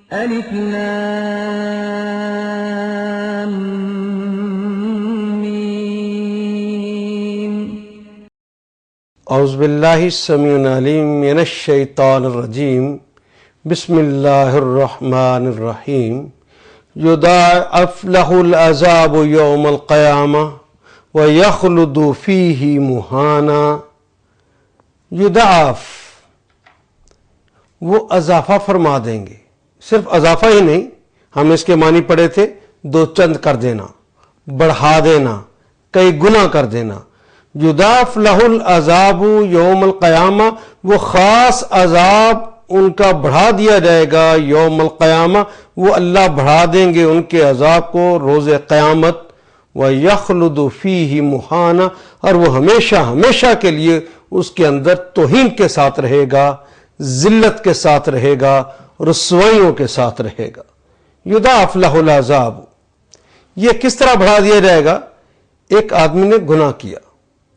الف لام میم. اعوذ باللہ السمیع العلیم من الشیطان الرجیم. بسم اللہ الرحمن الرحیم. یضاعف لہ العذاب یوم القیامہ ویخلد فیہ مہانا. یضاعف، وہ اضافہ فرما دیں گے. صرف اضافہ ہی نہیں، ہم اس کے معنی پڑھے تھے، دو چند کر دینا، بڑھا دینا، کئی گنا کر دینا. یضاعف لہ العذاب یوم القیامہ، وہ خاص عذاب ان کا بڑھا دیا جائے گا یوم القیامہ، وہ اللہ بڑھا دیں گے ان کے عذاب کو روز قیامت. وَيَخْلُدُ فِيهِ مُحَانًا، اور وہ ہمیشہ ہمیشہ کے لیے اس کے اندر توہین کے ساتھ رہے گا، ذلت کے ساتھ رہے گا، رسوائیوں کے ساتھ رہے گا. یضاعف لہ العذاب، یہ کس طرح بڑھا دیا جائے گا؟ ایک آدمی نے گناہ کیا،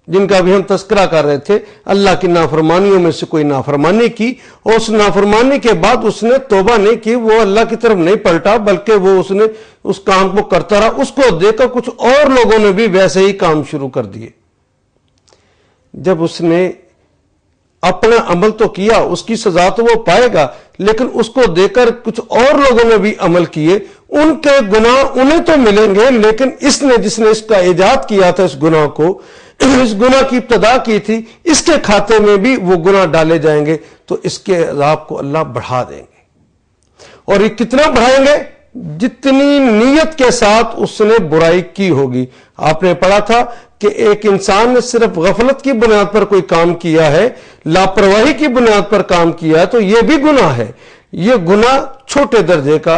جن کا بھی ہم تذکرہ کر رہے تھے، اللہ کی نافرمانیوں میں سے کوئی نافرمانی کی، اور اس نافرمانی کے بعد اس نے توبہ نہیں کی، وہ اللہ کی طرف نہیں پلٹا، بلکہ وہ اس نے اس کام کو کرتا رہا. اس کو دیکھ کر کچھ اور لوگوں نے بھی ویسے ہی کام شروع کر دیے. جب اس نے اپنا عمل تو کیا، اس کی سزا تو وہ پائے گا، لیکن اس کو دیکھ کر کچھ اور لوگوں نے بھی عمل کیے، ان کے گناہ انہیں تو ملیں گے، لیکن اس نے جس نے اس کا ایجاد کیا تھا، اس گناہ کو، اس گناہ کی ابتدا کی تھی، اس کے کھاتے میں بھی وہ گناہ ڈالے جائیں گے. تو اس کے عذاب کو اللہ بڑھا دیں گے. اور یہ کتنا بڑھائیں گے؟ جتنی نیت کے ساتھ اس نے برائی کی ہوگی. آپ نے پڑھا تھا کہ ایک انسان نے صرف غفلت کی بنیاد پر کوئی کام کیا ہے، لاپرواہی کی بنیاد پر کام کیا ہے، تو یہ بھی گناہ ہے. یہ گناہ چھوٹے درجے کا،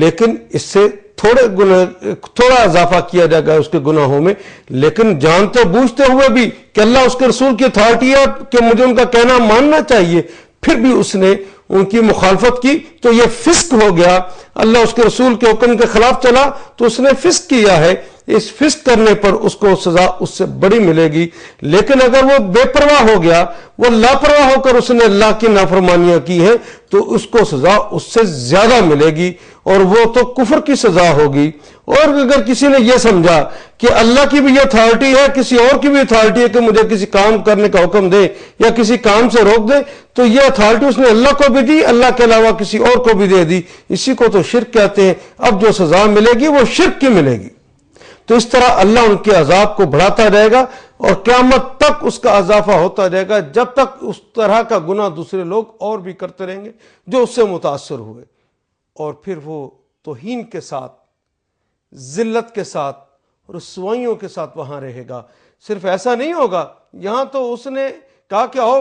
لیکن اس سے تھوڑا اضافہ کیا جائے گا اس کے گناہوں میں. لیکن جانتے بوجھتے ہوئے بھی کہ اللہ اس کے رسول کی اتھارٹی ہے کہ مجھے ان کا کہنا ماننا چاہیے، پھر بھی اس نے ان کی مخالفت کی، تو یہ فسق ہو گیا. اللہ اس کے رسول کے حکم کے خلاف چلا تو اس نے فسق کیا ہے. اس فسق کرنے پر اس کو سزا اس سے بڑی ملے گی. لیکن اگر وہ بے پرواہ ہو گیا، وہ لاپرواہ ہو کر اس نے اللہ کی نافرمانیاں کی ہیں، تو اس کو سزا اس سے زیادہ ملے گی، اور وہ تو کفر کی سزا ہوگی. اور اگر کسی نے یہ سمجھا کہ اللہ کی بھی یہ اتھارٹی ہے، کسی اور کی بھی اتھارٹی ہے کہ مجھے کسی کام کرنے کا حکم دے یا کسی کام سے روک دے، تو یہ اتھارٹی اس نے اللہ کو بھی دی، اللہ کے علاوہ کسی اور کو بھی دے دی. اسی کو تو شرک کہتے ہیں. اب جو سزا ملے گی وہ شرک کی ملے گی. تو اس طرح اللہ ان کے عذاب کو بڑھاتا جائے گا، اور قیامت تک اس کا اضافہ ہوتا جائے گا، جب تک اس طرح کا گناہ دوسرے لوگ اور بھی کرتے رہیں گے جو اس سے متاثر ہوئے. اور پھر وہ توہین کے ساتھ، ذلت کے ساتھ، رسوائیوں کے ساتھ وہاں رہے گا. صرف ایسا نہیں ہوگا، یہاں تو اس نے کہا کہ آؤ،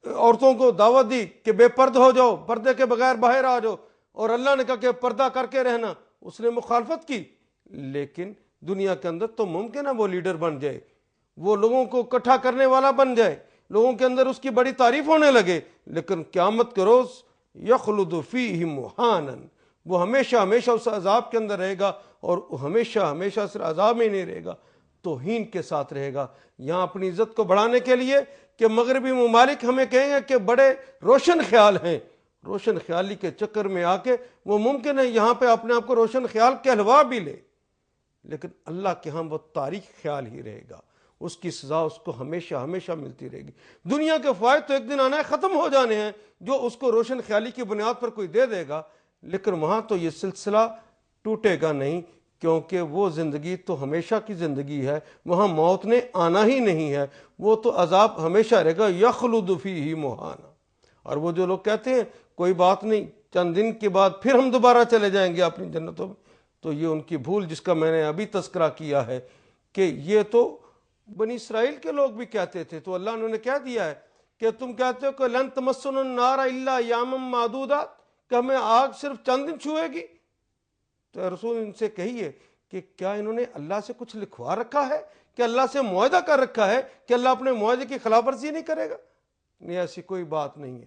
عورتوں کو دعوت دی کہ بے پرد ہو جاؤ، پردے کے بغیر باہر آ جاؤ، اور اللہ نے کہا کہ پردہ کر کے رہنا. اس نے مخالفت کی. لیکن دنیا کے اندر تو ممکن ہے وہ لیڈر بن جائے، وہ لوگوں کو اکٹھا کرنے والا بن جائے، لوگوں کے اندر اس کی بڑی تعریف ہونے لگے. لیکن قیامت کے روز یخلد فیہ مہانا، وہ ہمیشہ ہمیشہ اس عذاب کے اندر رہے گا، اور ہمیشہ ہمیشہ صرف عذاب میں نہیں رہے گا، توہین کے ساتھ رہے گا. یہاں اپنی عزت کو بڑھانے کے لیے کہ مغربی ممالک ہمیں کہیں گے کہ بڑے روشن خیال ہیں، روشن خیالی کے چکر میں آ کے وہ ممکن ہے یہاں پہ اپنے آپ کو روشن خیال کہلوا بھی لے، لیکن اللہ کے ہاں وہ تاریک خیال ہی رہے گا. اس کی سزا اس کو ہمیشہ ہمیشہ ملتی رہے گی. دنیا کے فوائد تو ایک دن آنا ہے، ختم ہو جانے ہیں، جو اس کو روشن خیالی کی بنیاد پر کوئی دے دے گا. لیکن وہاں تو یہ سلسلہ ٹوٹے گا نہیں، کیونکہ وہ زندگی تو ہمیشہ کی زندگی ہے، وہاں موت نے آنا ہی نہیں ہے. وہ تو عذاب ہمیشہ رہے گا، یخلد فیہ مہانا. اور وہ جو لوگ کہتے ہیں کوئی بات نہیں، چند دن کے بعد پھر ہم دوبارہ چلے جائیں گے اپنی جنتوں میں، تو یہ ان کی بھول جس کا میں نے ابھی تذکرہ کیا ہے کہ یہ تو بنی اسرائیل کے لوگ بھی کہتے تھے. تو اللہ نے کہہ دیا ہے کہ تم کہتے ہو کہ لن تمسنا النار الا ایاما معدودات، کہ ہمیں آگ صرف چند دن چھوئے گی. تو رسول ان سے کہیے کہ کیا انہوں نے اللہ سے کچھ لکھوا رکھا ہے، کہ اللہ سے معاہدہ کر رکھا ہے کہ اللہ اپنے معاہدے کی خلاف ورزی نہیں کرے گا؟ نہیں، ایسی کوئی بات نہیں ہے.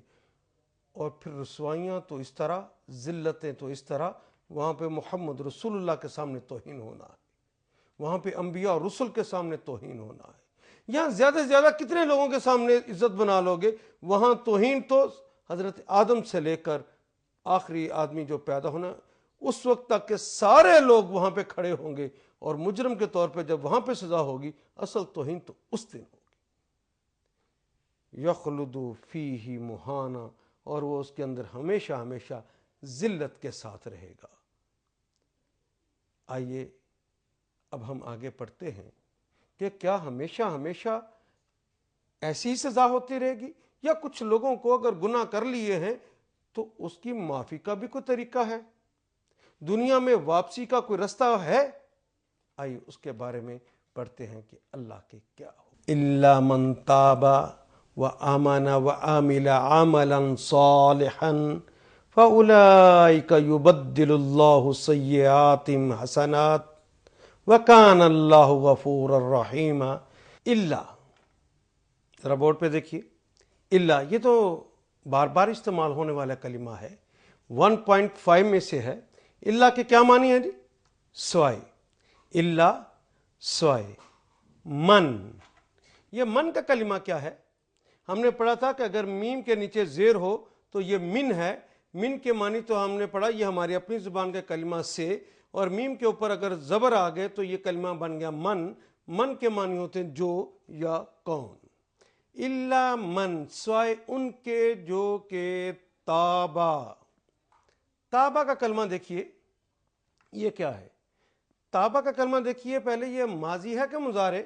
اور پھر رسوائیاں تو اس طرح، ذلتیں تو اس طرح. وہاں پہ محمد رسول اللہ کے سامنے توہین ہونا ہے، وہاں پہ انبیاء اور رسل کے سامنے توہین ہونا ہے. یہاں زیادہ سے زیادہ کتنے لوگوں کے سامنے عزت بنا لو گے؟ وہاں توہین تو حضرت آدم سے لے کر آخری آدمی جو پیدا ہونا اس وقت تک کہ سارے لوگ وہاں پہ کھڑے ہوں گے، اور مجرم کے طور پہ جب وہاں پہ سزا ہوگی، اصل توہین تو اس دن ہوگی۔ یخلد فیہ مہانا، اور وہ اس کے اندر ہمیشہ ہمیشہ ذلت کے ساتھ رہے گا۔ آئیے اب ہم آگے پڑھتے ہیں کہ کیا ہمیشہ ہمیشہ ایسی سزا ہوتی رہے گی، یا کچھ لوگوں کو اگر گناہ کر لیے ہیں تو اس کی معافی کا بھی کوئی طریقہ ہے، دنیا میں واپسی کا کوئی رستہ ہے؟ آئیے اس کے بارے میں پڑھتے ہیں کہ اللہ کے کیا ہو۔ الا من تاب وآمن وعمل عملا صالحا فاولئک یبدل اللہ سیئاتہم حسنات وکان اللہ غفورا رحیما۔ الا، ذرا بورڈ پہ دیکھیے، الا یہ تو بار بار استعمال ہونے والا کلمہ ہے، 1.5 میں سے ہے۔ الا کے کیا معنی ہے جی؟ سوائے، الا سوائے، من، یہ من کا کلمہ کیا ہے؟ ہم نے پڑھا تھا کہ اگر میم کے نیچے زیر ہو تو یہ من ہے۔ من کے معنی تو ہم نے پڑھا یہ ہماری اپنی زبان کا کلمہ سے، اور میم کے اوپر اگر زبر آ گئے تو یہ کلمہ بن گیا من۔ من کے معنی ہوتے ہیں جو یا کون۔ الا من، سوائے ان کے جو کہ تابا۔ تابا کا کلمہ دیکھیے یہ کیا ہے؟ تابا کا کلمہ دیکھیے، پہلے یہ ماضی ہے کہ مضارع؟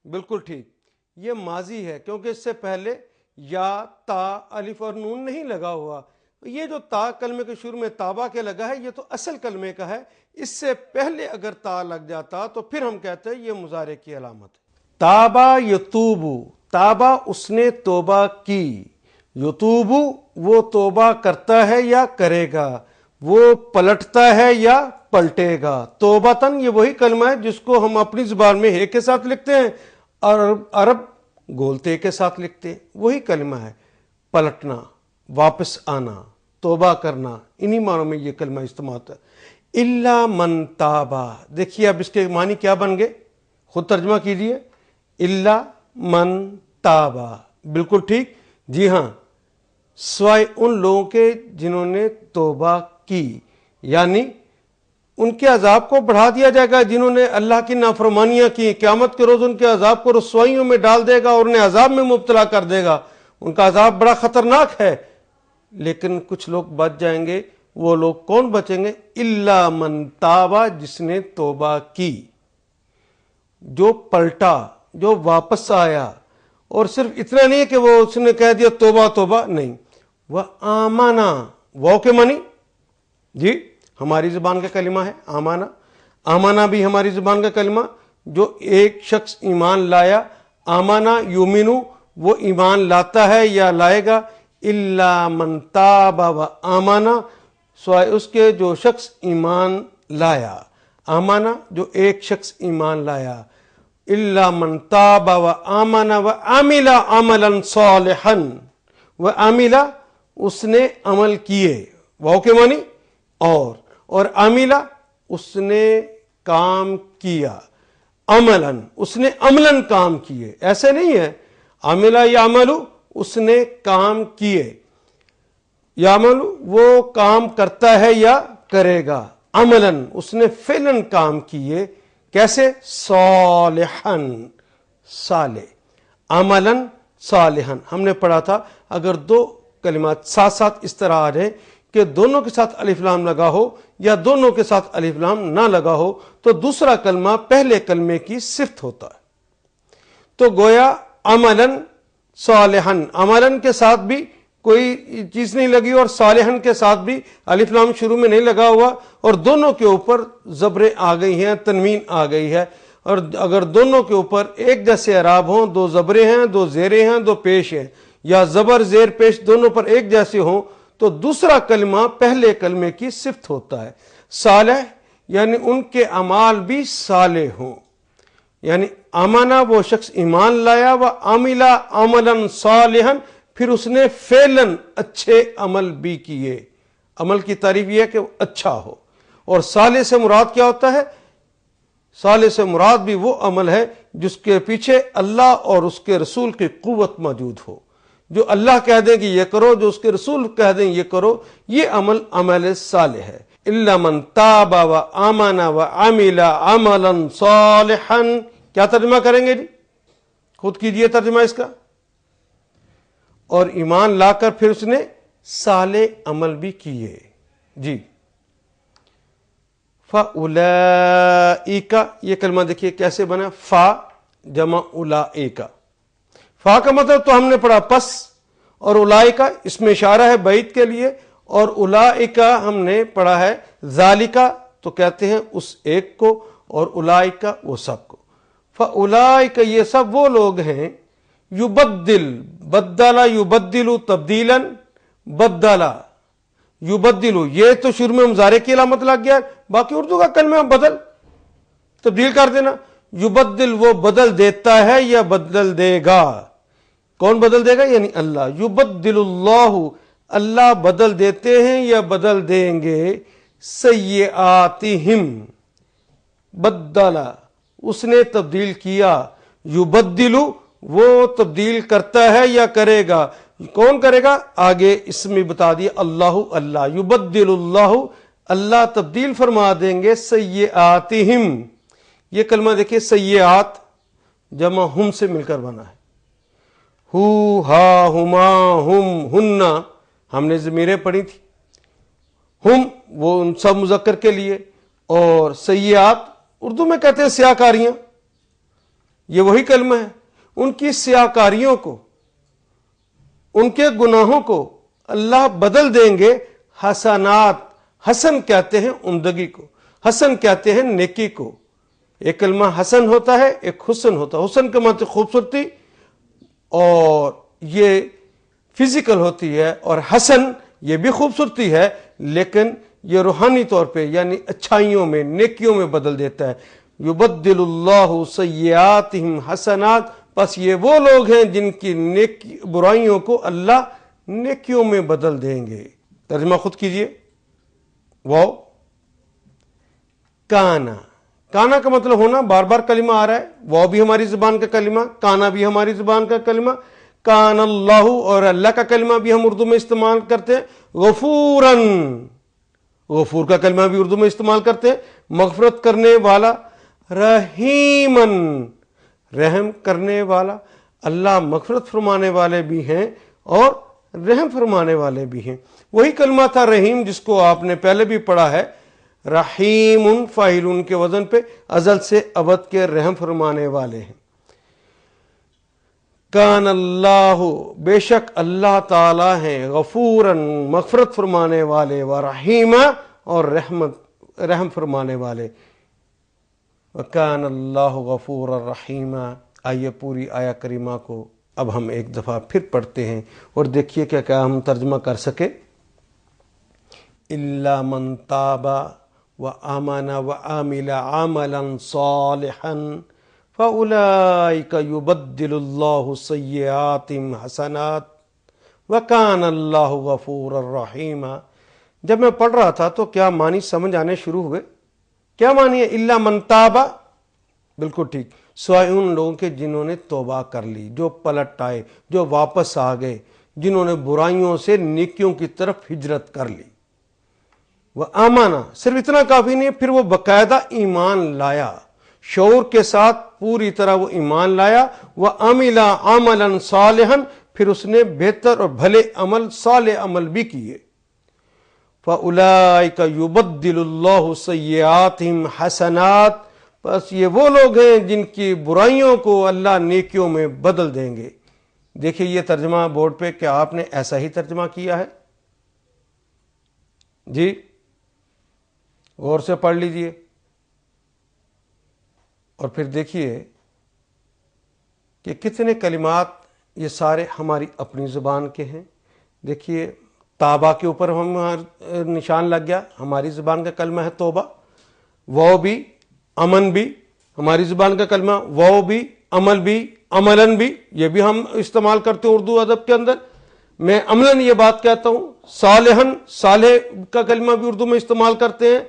بالکل ٹھیک، یہ ماضی ہے، کیونکہ اس سے پہلے یا، تا، الف اور نون نہیں لگا ہوا۔ یہ جو تا کلمے کے شروع میں تابا کے لگا ہے یہ تو اصل کلمے کا ہے، اس سے پہلے اگر تا لگ جاتا تو پھر ہم کہتے ہیں یہ مضارع کی علامت ہے۔ تابا یتوبو، تابا اس نے توبہ کی، یتوبو وہ توبہ کرتا ہے یا کرے گا، وہ پلٹتا ہے یا پلٹے گا۔ توبتن یہ وہی کلمہ ہے جس کو ہم اپنی زبان میں ہے کے ساتھ لکھتے ہیں اور عرب گولتے کے ساتھ لکھتے ہیں، وہی کلمہ ہے، پلٹنا، واپس آنا، توبہ کرنا، انہی معنوں میں یہ کلمہ استعمال ہوتا ہے۔ الا من تابا، دیکھیے اب اس کے معنی کیا بن گئے، خود ترجمہ کیجئے۔ الا من تابا، بالکل ٹھیک، جی ہاں، سوائے ان لوگوں کے جنہوں نے توبہ کی، یعنی ان کے عذاب کو بڑھا دیا جائے گا جنہوں نے اللہ کی نافرمانیاں کی، قیامت کے روز ان کے عذاب کو رسوائیوں میں ڈال دے گا اور انہیں عذاب میں مبتلا کر دے گا۔ ان کا عذاب بڑا خطرناک ہے، لیکن کچھ لوگ بچ جائیں گے۔ وہ لوگ کون بچیں گے؟ الا من تابا، جس نے توبہ کی، جو پلٹا، جو واپس آیا، اور صرف اتنا نہیں کہ وہ اس نے کہہ دیا توبہ توبہ، نہیں، وہ آمانا، وہ کے معنی جی ہماری زبان کا کلمہ ہے آمانا۔ آمانا بھی ہماری زبان کا کلمہ، جو ایک شخص ایمان لایا، آمانا یومنو، وہ ایمان لاتا ہے یا لائے گا۔ الا من تاب و آمانا، سوائے اس کے جو شخص ایمان لایا، آمانا جو ایک شخص ایمان لایا۔ الا من تاب و آمن و عمل عملا صالحا، و عمل اس نے عمل کیے، وہ کے معنی اور عمل اس نے کام کیا، عملا اس نے عملاً کام کیے، ایسے نہیں ہے عمل یا عملو، اس نے کام کیے، یعمل وہ کام کرتا ہے یا کرے گا، عملاً اس نے فعلاً کام کیے، کیسے؟ صالحاً، صالح، عملاً صالحاً۔ ہم نے پڑھا تھا اگر دو کلمات ساتھ ساتھ اس طرح آ جائیں کہ دونوں کے ساتھ الف لام لگا ہو یا دونوں کے ساتھ الف لام نہ لگا ہو تو دوسرا کلمہ پہلے کلمے کی صفت ہوتا ہے۔ تو گویا عملاً صالحاً، عملاً کے ساتھ بھی کوئی چیز نہیں لگی اور صالحاً کے ساتھ بھی الف لام شروع میں نہیں لگا ہوا، اور دونوں کے اوپر زبریں آ گئی ہیں، تنوین آ گئی ہے، اور اگر دونوں کے اوپر ایک جیسے اعراب ہوں، دو زبریں ہیں، دو زیریں ہیں، دو پیش ہیں، یا زبر زیر پیش دونوں پر ایک جیسے ہوں تو دوسرا کلمہ پہلے کلمے کی صفت ہوتا ہے۔ صالح یعنی ان کے اعمال بھی صالح ہوں، یعنی آمنا وہ شخص ایمان لایا، و عملا عملا صالحا پھر اس نے فعلاً اچھے عمل بھی کیے۔ عمل کی تعریف یہ ہے کہ وہ اچھا ہو، اور صالح سے مراد کیا ہوتا ہے؟ صالح سے مراد بھی وہ عمل ہے جس کے پیچھے اللہ اور اس کے رسول کی قوت موجود ہو، جو اللہ کہہ دیں کہ یہ کرو، جو اس کے رسول کہہ دیں یہ کرو، یہ عمل عمل صالح ہے۔ الا من تاب و آمن و عمل عملا صالحا، کیا ترجمہ کریں گے جی؟ خود کیجئے ترجمہ اس کا۔ اور ایمان لا کر پھر اس نے صالح عمل بھی کیے جی۔ فَأُولَئِكَ، یہ کلمہ دیکھیے کیسے بنا، فا جمع اولئک۔ فا کا مطلب تو ہم نے پڑھا پس، اور اولئک اس میں اشارہ ہے بعید کے لیے، اور اولئک ہم نے پڑھا ہے ذالک، تو کہتے ہیں اس ایک کو، اور اولئک وہ سب کو۔ فَأُولَئِكَ یہ سب وہ لوگ ہیں، یبدل، بدل یبدل تبدیلا، بدل یبدل، یہ تو شروع میں مضارع کی علامت لگ گیا، باقی اردو کا کلمہ بدل، تبدیل کر دینا۔ یبدل وہ بدل دیتا ہے یا بدل دے گا، کون بدل دے گا؟ یعنی اللہ۔ یبدل اللہ، اللہ بدل دیتے ہیں یا بدل دیں گے، سیئاتہم، بدل اس نے تبدیل کیا، یبدل وہ تبدیل کرتا ہے یا کرے گا، کون کرے گا؟ آگے اس میں بتا دیا اللہ، اللہ یبدل اللہ، اللہ تبدیل فرما دیں گے سیئاتہم۔ یہ کلمہ دیکھیں سیئات جمع ہم سے مل کر بنا ہے، ہو ہا ہما ہم ہن، ہم نے ضمیریں پڑھی تھی، ہم وہ ان سب مذکر کے لیے، اور سیئات اردو میں کہتے ہیں سیاہ کاریاں، یہ وہی کلمہ ہے۔ ان کی سیاہ کاریوں کو، ان کے گناہوں کو اللہ بدل دیں گے حسنات، حسن کہتے ہیں عمدگی کو، حسن کہتے ہیں نیکی کو۔ ایک کلمہ حسن ہوتا ہے، ایک حسن ہوتا ہے۔ حسن کا مطلب خوبصورتی، اور یہ فزیکل ہوتی ہے، اور حسن یہ بھی خوبصورتی ہے، لیکن یہ روحانی طور پہ یعنی اچھائیوں میں، نیکیوں میں بدل دیتا ہے۔ یبدل اللہ سیئاتہم حسنات، پس یہ وہ لوگ ہیں جن کی برائیوں کو اللہ نیکیوں میں بدل دیں گے۔ ترجمہ خود کیجئے۔ واو کانا، کانا کا مطلب ہونا، بار بار کلمہ آ رہا ہے، واو بھی ہماری زبان کا کلمہ، کانا بھی ہماری زبان کا کلمہ، کان اللہ، اور اللہ کا کلمہ بھی ہم اردو میں استعمال کرتے ہیں، غفوراً، غفور کا کلمہ بھی اردو میں استعمال کرتے ہیں، مغفرت کرنے والا، رحیماً، رحم کرنے والا۔ اللہ مغفرت فرمانے والے بھی ہیں اور رحم فرمانے والے بھی ہیں۔ وہی کلمہ تھا رحیم جس کو آپ نے پہلے بھی پڑھا ہے، رحیم فاعلون کے وزن پہ، ازل سے ابد کے رحم فرمانے والے ہیں۔ کان اللہ، بے شک اللہ تعالی ہیں، غفوراً مغفرت فرمانے والے، ورحیما، اور رحم فرمانے والے۔ وَكَانَ اللَّهُ غَفُورًا رَحِيمًا۔ آئیے پوری آیہ کریمہ کو اب ہم ایک دفعہ پھر پڑھتے ہیں اور دیکھیے کیا ہم ترجمہ کر سکے۔ إِلَّا مَن تَابَ وَآمَنَ وَعَمِلَ عَمَلًا صَالِحًا فَأُولَئِكَ يُبَدِّلُ اللَّهُ سَيِّئَاتِهِمْ حَسَنَاتٍ وَكَانَ اللَّهُ غَفُورًا رَحِيمًا۔ جب میں پڑھ رہا تھا تو کیا معنی سمجھ آنے شروع ہوئے؟ کیا معنی ہے الا من تاب؟ بالکل ٹھیک، سوائے ان لوگوں کے جنہوں نے توبہ کر لی، جو پلٹ آئے، جو واپس آ گئے، جنہوں نے برائیوں سے نیکیوں کی طرف ہجرت کر لی۔ وہ آمانہ، صرف اتنا کافی نہیں، پھر وہ باقاعدہ ایمان لایا، شعور کے ساتھ پوری طرح وہ ایمان لایا۔ وہ عمل عملا صالحا، پھر اس نے بہتر اور بھلے عمل، صالح عمل بھی کیے۔ فَأُولَئِكَ يُبَدِّلُ اللَّهُ سَيِّئَاتِهِمْ حَسَنَاتٍ، بس یہ وہ لوگ ہیں جن کی برائیوں کو اللہ نیکیوں میں بدل دیں گے۔ دیکھیے یہ ترجمہ بورڈ پہ، کیا آپ نے ایسا ہی ترجمہ کیا ہے؟ جی غور سے پڑھ لیجئے اور پھر دیکھیے کہ کتنے کلمات یہ سارے ہماری اپنی زبان کے ہیں۔ دیکھیے تابہ کے اوپر ہم نشان لگ گیا، ہماری زبان کا کلمہ ہے توبہ۔ واو بھی، امن بھی ہماری زبان کا کلمہ، واو بھی، عمل بھی، عملن بھی، یہ بھی ہم استعمال کرتے ہیں اردو ادب کے اندر۔ میں عملن یہ بات کہتا ہوں، صالحن، صالح کا کلمہ بھی اردو میں استعمال کرتے ہیں،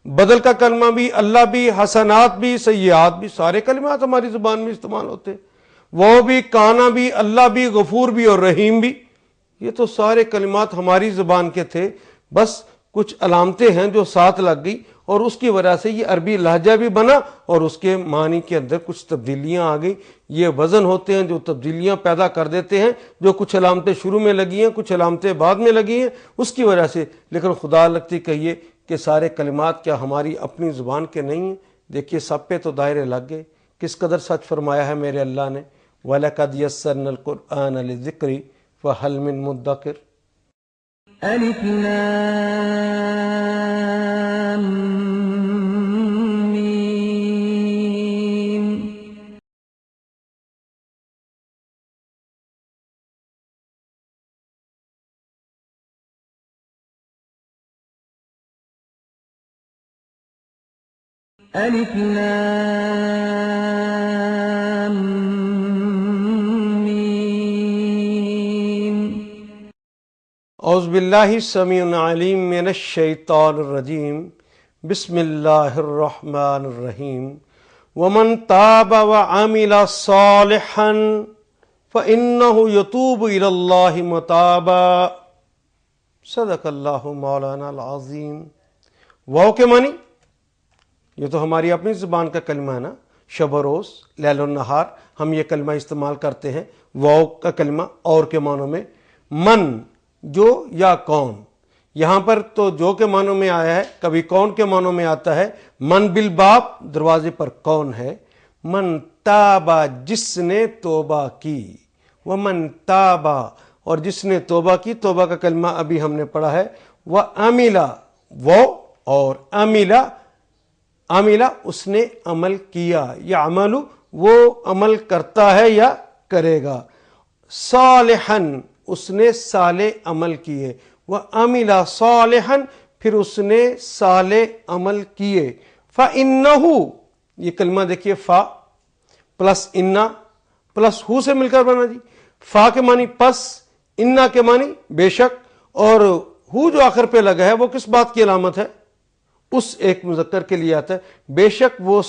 بدل کا کلمہ بھی، اللہ بھی، حسنات بھی، سیئات بھی، سارے کلمات ہماری زبان میں استعمال ہوتے ہیں۔ وہ بھی، کانا بھی، اللہ بھی، غفور بھی اور رحیم بھی، یہ تو سارے کلمات ہماری زبان کے تھے، بس کچھ علامتیں ہیں جو ساتھ لگ گئی اور اس کی وجہ سے یہ عربی لہجہ بھی بنا اور اس کے معنی کے اندر کچھ تبدیلیاں آ گئی۔ یہ وزن ہوتے ہیں جو تبدیلیاں پیدا کر دیتے ہیں، جو کچھ علامتیں شروع میں لگی ہیں، کچھ علامتیں بعد میں لگی ہیں، اس کی وجہ سے۔ لیکن خدا لگتی کہیے کہ سارے کلمات کیا ہماری اپنی زبان کے نہیں ہیں؟ دیکھیے سب پہ تو دائرے لگ گئے۔ کس قدر سچ فرمایا ہے میرے اللہ نے، وَلَقَدْ يَسَّرْنَا الْقُرْآنَ لِلذِّكْرِ فَهَلْ مِن مُدَّكِرٍ۔ الف لام میم الف لام میم۔ اعوذ باللہ السمیع العلیم من الشیطان الرجیم، بسم اللہ الرحمن الرحیم۔ ومن تاب وعمل صالحا فإنہ یتوب الی اللہ متابا، صدق اللہ مولانا العظیم۔ واو کے معنی، یہ تو ہماری اپنی زبان کا کلمہ ہے نا، شب و روز، لیل و نہار ہم یہ کلمہ استعمال کرتے ہیں۔ واو کا کلمہ اور کے معنوں میں من، جو یا کون، یہاں پر تو جو کے معنوں میں آیا ہے، کبھی کون کے معنوں میں آتا ہے۔ من بالباب، دروازے پر کون ہے۔ من تابا، جس نے توبہ کی، ومن تابا، اور جس نے توبہ کی، توبہ کا کلمہ ابھی ہم نے پڑھا ہے۔ وعملا، وہ اور عملا، عملا اس نے عمل کیا، یا عمل وہ عمل کرتا ہے یا کرے گا۔ صالحا، اس نے صالح عمل کیے۔ وعمل صالحا، پھر اس نے صالح عمل کیے۔ فإنہ، یہ کلمہ دیکھیے، فا پلس انا پلس ہو سے مل کر بنا جی۔ فا کے معنی پس، انا کے معنی بے شک، اور ہو جو آخر پہ لگا ہے وہ کس بات کی علامت ہے؟ اس ایک مذکر کے لیے آتا ہے۔ بے شک وہ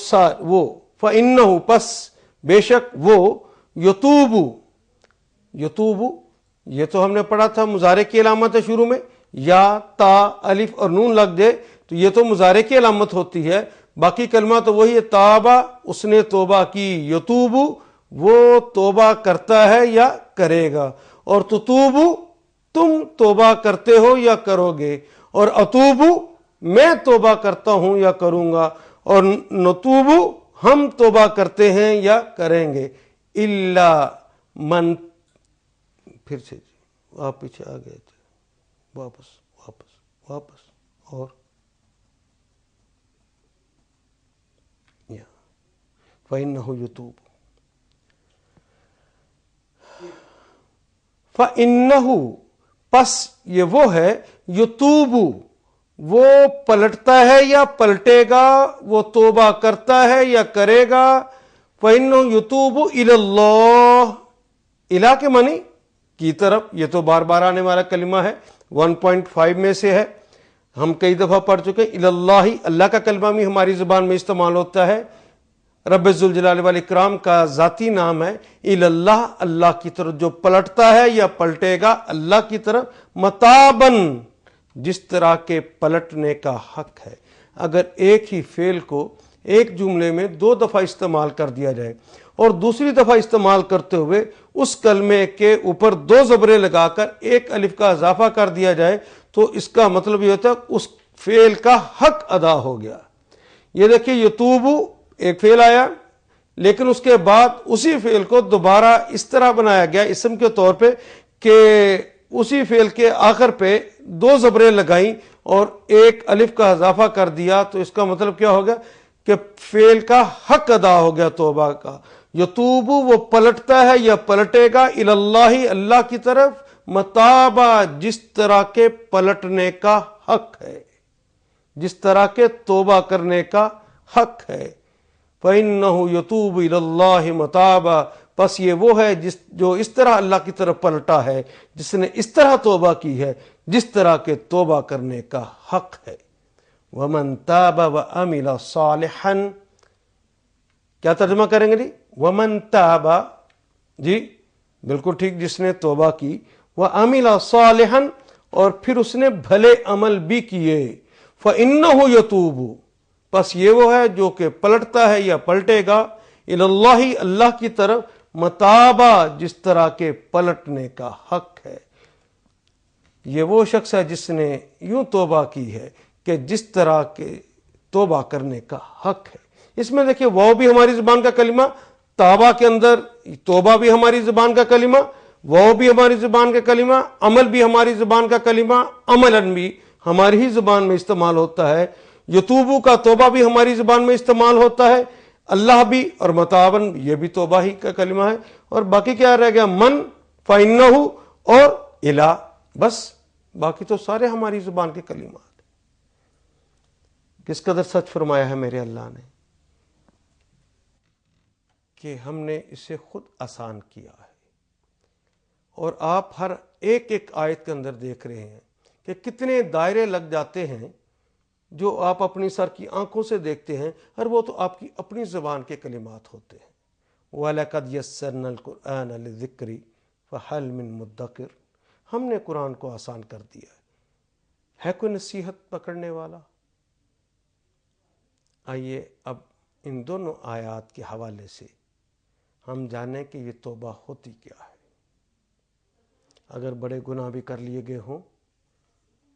فإنہ، پس بے شک وہ، یتوبو، یتوبو یہ تو ہم نے پڑھا تھا مضارع کی علامت ہے، شروع میں یا تا الف اور نون لگ جائے تو یہ تو مضارع کی علامت ہوتی ہے۔ باقی کلمہ تو وہی ہے، تابا اس نے توبہ کی، یتوبو وہ توبہ کرتا ہے یا کرے گا، اور تتوبو تم توبہ کرتے ہو یا کرو گے، اور اتوبو میں توبہ کرتا ہوں یا کروں گا، اور نتوبو ہم توبہ کرتے ہیں یا کریں گے۔ الا من، پھر سے جی آپ پیچھے آ گئے تھے، واپس واپس واپس، اور فإنہ یتوب، فإنہ پس یہ وہ ہے، یتوب وہ پلٹتا ہے یا پلٹے گا، وہ توبہ کرتا ہے یا کرے گا۔ فإنہ یتوب الی اللہ، الی کے معنی کی طرف، یہ تو بار بار آنے والا کلمہ ہے، 1.5 میں سے ہے، ہم کئی دفعہ پڑھ چکے ہیں۔ الی اللہ، اللہ کا کلمہ بھی ہماری زبان میں استعمال ہوتا ہے، رب ذوالجلال والاکرام کا ذاتی نام ہے۔ الی اللہ، اللہ کی طرف جو پلٹتا ہے یا پلٹے گا، اللہ کی طرف، متابن جس طرح کے پلٹنے کا حق ہے۔ اگر ایک ہی فعل کو ایک جملے میں 2 دفعہ استعمال کر دیا جائے اور دوسری دفعہ استعمال کرتے ہوئے اس کلمے کے اوپر 2 زبریں لگا کر ایک الف کا اضافہ کر دیا جائے تو اس کا مطلب یہ ہوتا ہے اس فعل کا حق ادا ہو گیا۔ یہ دیکھیں، یتوبو ایک فعل آیا، لیکن اس کے بعد اسی فعل کو دوبارہ اس طرح بنایا گیا اسم کے طور پہ کہ اسی فعل کے آخر پہ 2 زبریں لگائیں اور ایک الف کا اضافہ کر دیا، تو اس کا مطلب کیا ہو گیا کہ فعل کا حق ادا ہو گیا توبہ کا۔ یتوبو وہ پلٹتا ہے یا پلٹے گا، الی اللہ اللہ کی طرف، متابا جس طرح کے پلٹنے کا حق ہے، جس طرح کے توبہ کرنے کا حق ہے۔ فإنہ یتوب الی اللہ متابا، پس یہ وہ ہے جو اس طرح اللہ کی طرف پلٹا ہے، جس نے اس طرح توبہ کی ہے جس طرح کے توبہ کرنے کا حق ہے۔ ومن تاب وعمل صالحا، کیا ترجمہ کریں گے جی؟ ومن تاب، جی بالکل ٹھیک، جس نے توبہ کی وَعَمِلَ صَالِحًا اور پھر اس نے بھلے عمل بھی کیے فَإِنَّهُ يَتُوبُ پس یہ وہ ہے جو کہ پلٹتا ہے یا پلٹے گا الی اللہ اللہ کی طرف متابہ جس طرح کے پلٹنے کا حق ہے۔ یہ وہ شخص ہے جس نے یوں توبہ کی ہے کہ جس طرح کے توبہ کرنے کا حق ہے۔ اس میں دیکھیں وہ بھی ہماری زبان کا کلمہ، تابہ کے اندر توبہ بھی ہماری زبان کا کلمہ، وہ بھی ہماری زبان کا کلمہ، عمل بھی ہماری زبان کا کلمہ، عملاً بھی ہماری ہی زبان میں استعمال ہوتا ہے۔ یتوبو کا توبہ بھی ہماری زبان میں استعمال ہوتا ہے، اللہ بھی، اور متابن یہ بھی توبہ ہی کا کلمہ ہے۔ اور باقی کیا رہ گیا؟ من، فَإِنَّهُ اور الہ، بس باقی تو سارے ہماری زبان کے کلمات۔ کس قدر سچ فرمایا ہے میرے اللہ نے کہ ہم نے اسے خود آسان کیا ہے۔ اور آپ ہر ایک ایک آیت کے اندر دیکھ رہے ہیں کہ کتنے دائرے لگ جاتے ہیں جو آپ اپنی سر کی آنکھوں سے دیکھتے ہیں، اور وہ تو آپ کی اپنی زبان کے کلمات ہوتے ہیں۔ وَلَقَدْ يَسَّرْنَا الْقُرْآنَ لِلذِّكْرِ فَهَلْ مِن مُدَّكِرٍ ہم نے قرآن کو آسان کر دیا ہے کوئی نصیحت پکڑنے والا؟ آئیے اب ان دونوں آیات کے حوالے سے ہم جانیں کہ یہ توبہ ہوتی کیا ہے۔ اگر بڑے گناہ بھی کر لیے گئے ہوں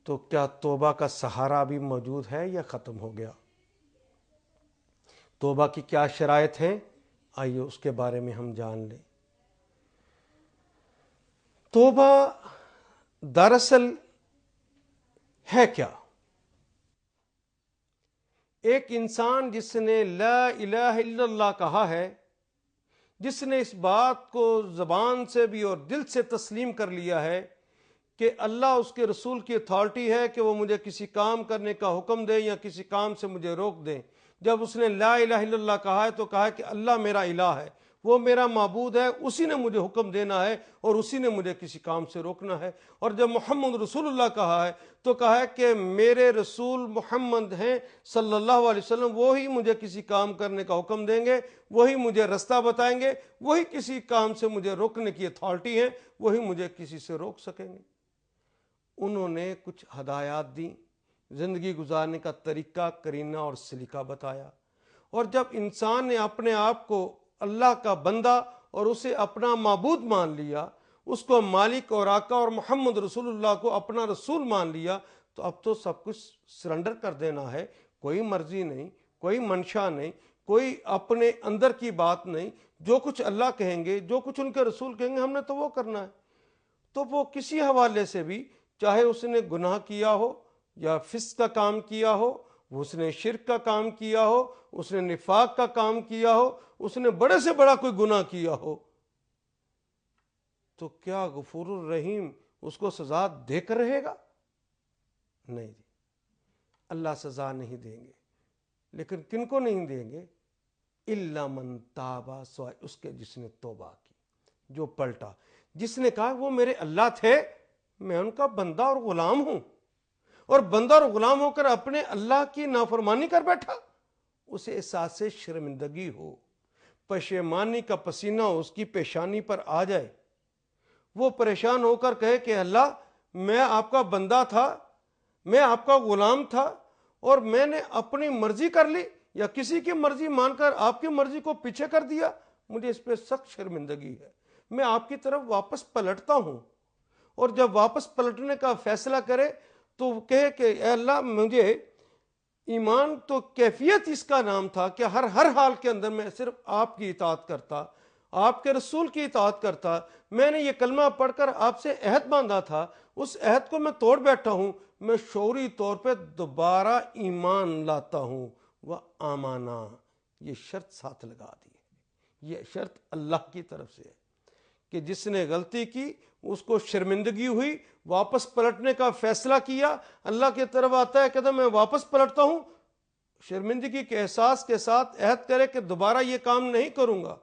تو کیا توبہ کا سہارا بھی موجود ہے یا ختم ہو گیا؟ توبہ کی کیا شرائط ہیں؟ آئیے اس کے بارے میں ہم جان لیں۔ توبہ دراصل ہے کیا؟ ایک انسان جس نے لا الہ الا اللہ کہا ہے، جس نے اس بات کو زبان سے بھی اور دل سے تسلیم کر لیا ہے کہ اللہ اس کے رسول کی اتھارٹی ہے کہ وہ مجھے کسی کام کرنے کا حکم دے یا کسی کام سے مجھے روک دیں۔ جب اس نے لا الہ الا اللہ کہا ہے تو کہا ہے کہ اللہ میرا الہ ہے، وہ میرا معبود ہے، اسی نے مجھے حکم دینا ہے اور اسی نے مجھے کسی کام سے روکنا ہے۔ اور جب محمد رسول اللہ کہا ہے تو کہا ہے کہ میرے رسول محمد ہیں صلی اللہ علیہ وسلم، وہی مجھے کسی کام کرنے کا حکم دیں گے، وہی مجھے رستہ بتائیں گے، وہی کسی کام سے مجھے روکنے کی اتھارٹی ہیں، وہی مجھے کسی سے روک سکیں گے۔ انہوں نے کچھ ہدایات دیں، زندگی گزارنے کا طریقہ، کرینہ اور سلیقہ بتایا۔ اور جب انسان نے اپنے آپ کو اللہ کا بندہ اور اسے اپنا معبود مان لیا، اس کو مالک اور آقا اور محمد رسول اللہ کو اپنا رسول مان لیا، تو اب تو سب کچھ سرنڈر کر دینا ہے۔ کوئی مرضی نہیں، کوئی منشا نہیں، کوئی اپنے اندر کی بات نہیں، جو کچھ اللہ کہیں گے، جو کچھ ان کے رسول کہیں گے، ہم نے تو وہ کرنا ہے۔ تو وہ کسی حوالے سے بھی، چاہے اس نے گناہ کیا ہو یا فسق کا کام کیا ہو، اس نے شرک کا کام کیا ہو، اس نے نفاق کا کام کیا ہو، اس نے بڑے سے بڑا کوئی گناہ کیا ہو، تو کیا غفور الرحیم اس کو سزا دے کر رہے گا؟ نہیں جی، اللہ سزا نہیں دیں گے۔ لیکن کن کو نہیں دیں گے؟ الا من تابا، سوائے اس کے جس نے توبہ کی، جو پلٹا، جس نے کہا وہ میرے اللہ تھے، میں ان کا بندہ اور غلام ہوں، اور بندہ اور غلام ہو کر اپنے اللہ کی نافرمانی کر بیٹھا، اسے احساس شرمندگی ہو، پشیمانی کا پسینہ اس کی پیشانی پر آ جائے، وہ پریشان ہو کر کہے کہ اللہ میں آپ کا بندہ تھا، میں آپ کا غلام تھا، اور میں نے اپنی مرضی کر لی یا کسی کی مرضی مان کر آپ کی مرضی کو پیچھے کر دیا، مجھے اس پہ سخت شرمندگی ہے، میں آپ کی طرف واپس پلٹتا ہوں۔ اور جب واپس پلٹنے کا فیصلہ کرے تو وہ کہے کہ اے اللہ، مجھے ایمان تو کیفیت اس کا نام تھا کہ ہر حال کے اندر میں صرف آپ کی اطاعت کرتا، آپ کے رسول کی اطاعت کرتا، میں نے یہ کلمہ پڑھ کر آپ سے عہد باندھا تھا، اس عہد کو میں توڑ بیٹھا ہوں، میں شعوری طور پہ دوبارہ ایمان لاتا ہوں۔ وَآمَنَا، یہ شرط ساتھ لگا دی ہے، یہ شرط اللہ کی طرف سے ہے کہ جس نے غلطی کی اس کو شرمندگی ہوئی، واپس پلٹنے کا فیصلہ کیا، اللہ کی طرف آتا ہے کہتا میں واپس پلٹتا ہوں، شرمندگی کے احساس کے ساتھ عہد کرے کہ دوبارہ یہ کام نہیں کروں گا،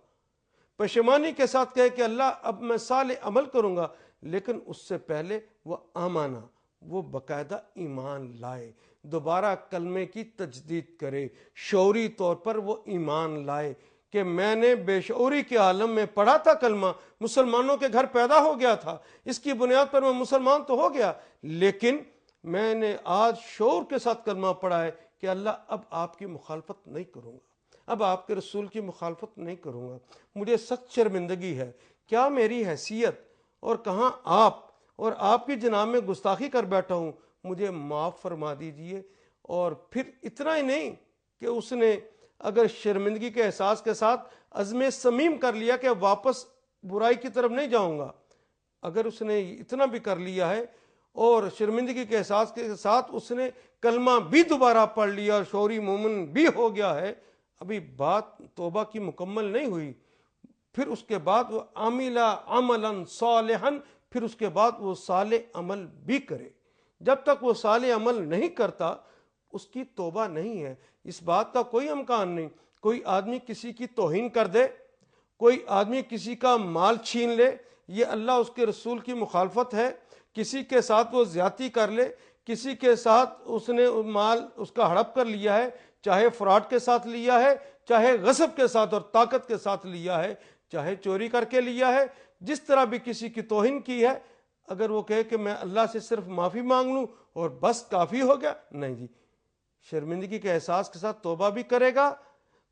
پشیمانی کے ساتھ کہے کہ اللہ اب میں صالح عمل کروں گا، لیکن اس سے پہلے وہ آمانہ، وہ باقاعدہ ایمان لائے، دوبارہ کلمے کی تجدید کرے، شعوری طور پر وہ ایمان لائے کہ میں نے بے شعوری کے عالم میں پڑھا تھا کلمہ، مسلمانوں کے گھر پیدا ہو گیا تھا، اس کی بنیاد پر میں مسلمان تو ہو گیا، لیکن میں نے آج شعور کے ساتھ کلمہ پڑھا ہے کہ اللہ اب آپ کی مخالفت نہیں کروں گا، اب آپ کے رسول کی مخالفت نہیں کروں گا، مجھے سخت شرمندگی ہے، کیا میری حیثیت اور کہاں آپ اور آپ کی جناب میں گستاخی کر بیٹھا ہوں، مجھے معاف فرما دیجئے۔ اور پھر اتنا ہی نہیں کہ اس نے اگر شرمندگی کے احساس کے ساتھ عزم صمیم کر لیا کہ واپس برائی کی طرف نہیں جاؤں گا، اگر اس نے اتنا بھی کر لیا ہے اور شرمندگی کے احساس کے ساتھ اس نے کلمہ بھی دوبارہ پڑھ لیا اور شعوری مومن بھی ہو گیا ہے، ابھی بات توبہ کی مکمل نہیں ہوئی، پھر اس کے بعد وہ عاملہ عملا صالحا، پھر اس کے بعد وہ صالح عمل بھی کرے۔ جب تک وہ صالح عمل نہیں کرتا اس کی توبہ نہیں ہے۔ اس بات کا کوئی امکان نہیں، کوئی آدمی کسی کی توہین کر دے، کوئی آدمی کسی کا مال چھین لے، یہ اللہ اس کے رسول کی مخالفت ہے، کسی کے ساتھ وہ زیادتی کر لے، کسی کے ساتھ اس نے مال اس کا ہڑپ کر لیا ہے، چاہے فراڈ کے ساتھ لیا ہے، چاہے غصب کے ساتھ اور طاقت کے ساتھ لیا ہے، چاہے چوری کر کے لیا ہے، جس طرح بھی کسی کی توہین کی ہے، اگر وہ کہے کہ میں اللہ سے صرف معافی مانگ لوں اور بس کافی ہو گیا، نہیں جی، شرمندگی کے احساس کے ساتھ توبہ بھی کرے گا،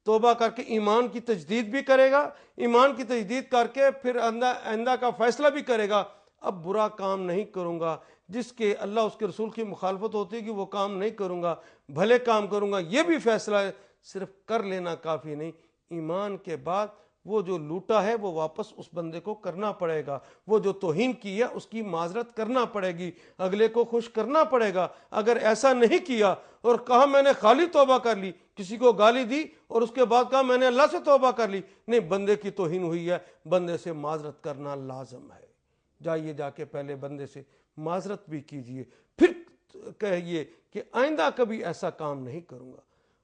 توبہ کر کے ایمان کی تجدید بھی کرے گا، ایمان کی تجدید کر کے پھر آئندہ کا فیصلہ بھی کرے گا، اب برا کام نہیں کروں گا، جس کے اللہ اس کے رسول کی مخالفت ہوتی ہے کہ وہ کام نہیں کروں گا، بھلے کام کروں گا، یہ بھی فیصلہ ہے۔ صرف کر لینا کافی نہیں، ایمان کے بعد وہ جو لوٹا ہے وہ واپس اس بندے کو کرنا پڑے گا، وہ جو توہین کی ہے اس کی معذرت کرنا پڑے گی، اگلے کو خوش کرنا پڑے گا۔ اگر ایسا نہیں کیا اور کہا میں نے خالی توبہ کر لی، کسی کو گالی دی اور اس کے بعد کہا میں نے اللہ سے توبہ کر لی، نہیں، بندے کی توہین ہوئی ہے، بندے سے معذرت کرنا لازم ہے۔ جائیے جا کے پہلے بندے سے معذرت بھی کیجئے، پھر کہیے کہ آئندہ کبھی ایسا کام نہیں کروں گا۔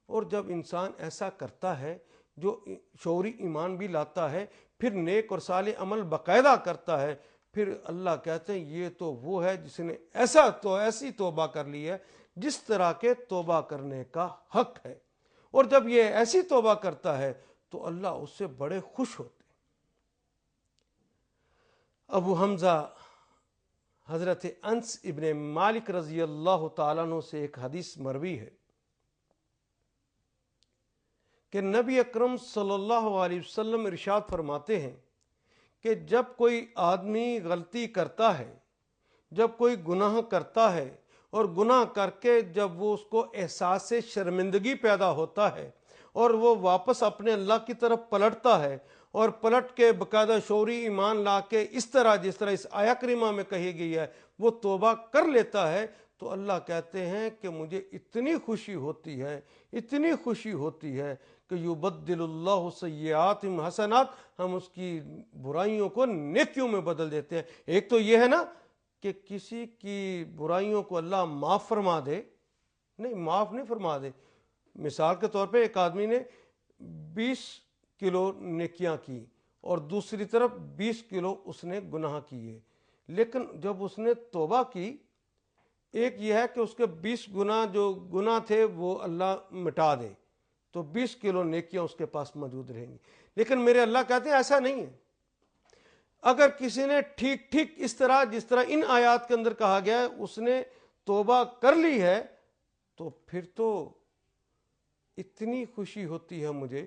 اور جب انسان ایسا کرتا ہے، جو شعوری ایمان بھی لاتا ہے، پھر نیک اور صالح عمل باقاعدہ کرتا ہے، پھر اللہ کہتے ہیں یہ تو وہ ہے جس نے ایسی توبہ کر لی ہے جس طرح کے توبہ کرنے کا حق ہے۔ اور جب یہ ایسی توبہ کرتا ہے تو اللہ اس سے بڑے خوش ہوتے ہیں۔ ابو حمزہ حضرت انس ابن مالک رضی اللہ تعالیٰ عنہ سے ایک حدیث مروی ہے کہ نبی اکرم صلی اللہ علیہ وسلم ارشاد فرماتے ہیں کہ جب کوئی آدمی غلطی کرتا ہے، جب کوئی گناہ کرتا ہے اور گناہ کر کے جب وہ اس کو احساس سے شرمندگی پیدا ہوتا ہے اور وہ واپس اپنے اللہ کی طرف پلٹتا ہے اور پلٹ کے باقاعدہ شعوری ایمان لا کے اس طرح جس طرح اس آیہ کریمہ میں کہی گئی ہے وہ توبہ کر لیتا ہے، تو اللہ کہتے ہیں کہ مجھے اتنی خوشی ہوتی ہے، اتنی خوشی ہوتی ہے کہ یبدل اللہ سیئاتہم حسنات، ہم اس کی برائیوں کو نیکیوں میں بدل دیتے ہیں۔ ایک تو یہ ہے نا کہ کسی کی برائیوں کو اللہ معاف فرما دے، نہیں، معاف نہیں فرما دے۔ مثال کے طور پہ ایک آدمی نے 20 کلو نیکیاں کی اور دوسری طرف 20 کلو اس نے گناہ کیے، لیکن جب اس نے توبہ کی، ایک یہ ہے کہ اس کے 20 گناہ جو گناہ تھے وہ اللہ مٹا دے تو 20 کلو نیکیاں اس کے پاس موجود رہیں گی، لیکن میرے اللہ کہتے ہیں ایسا نہیں ہے۔ اگر کسی نے ٹھیک اس طرح جس طرح ان آیات کے اندر کہا گیا ہے اس نے توبہ کر لی ہے، تو پھر تو اتنی خوشی ہوتی ہے مجھے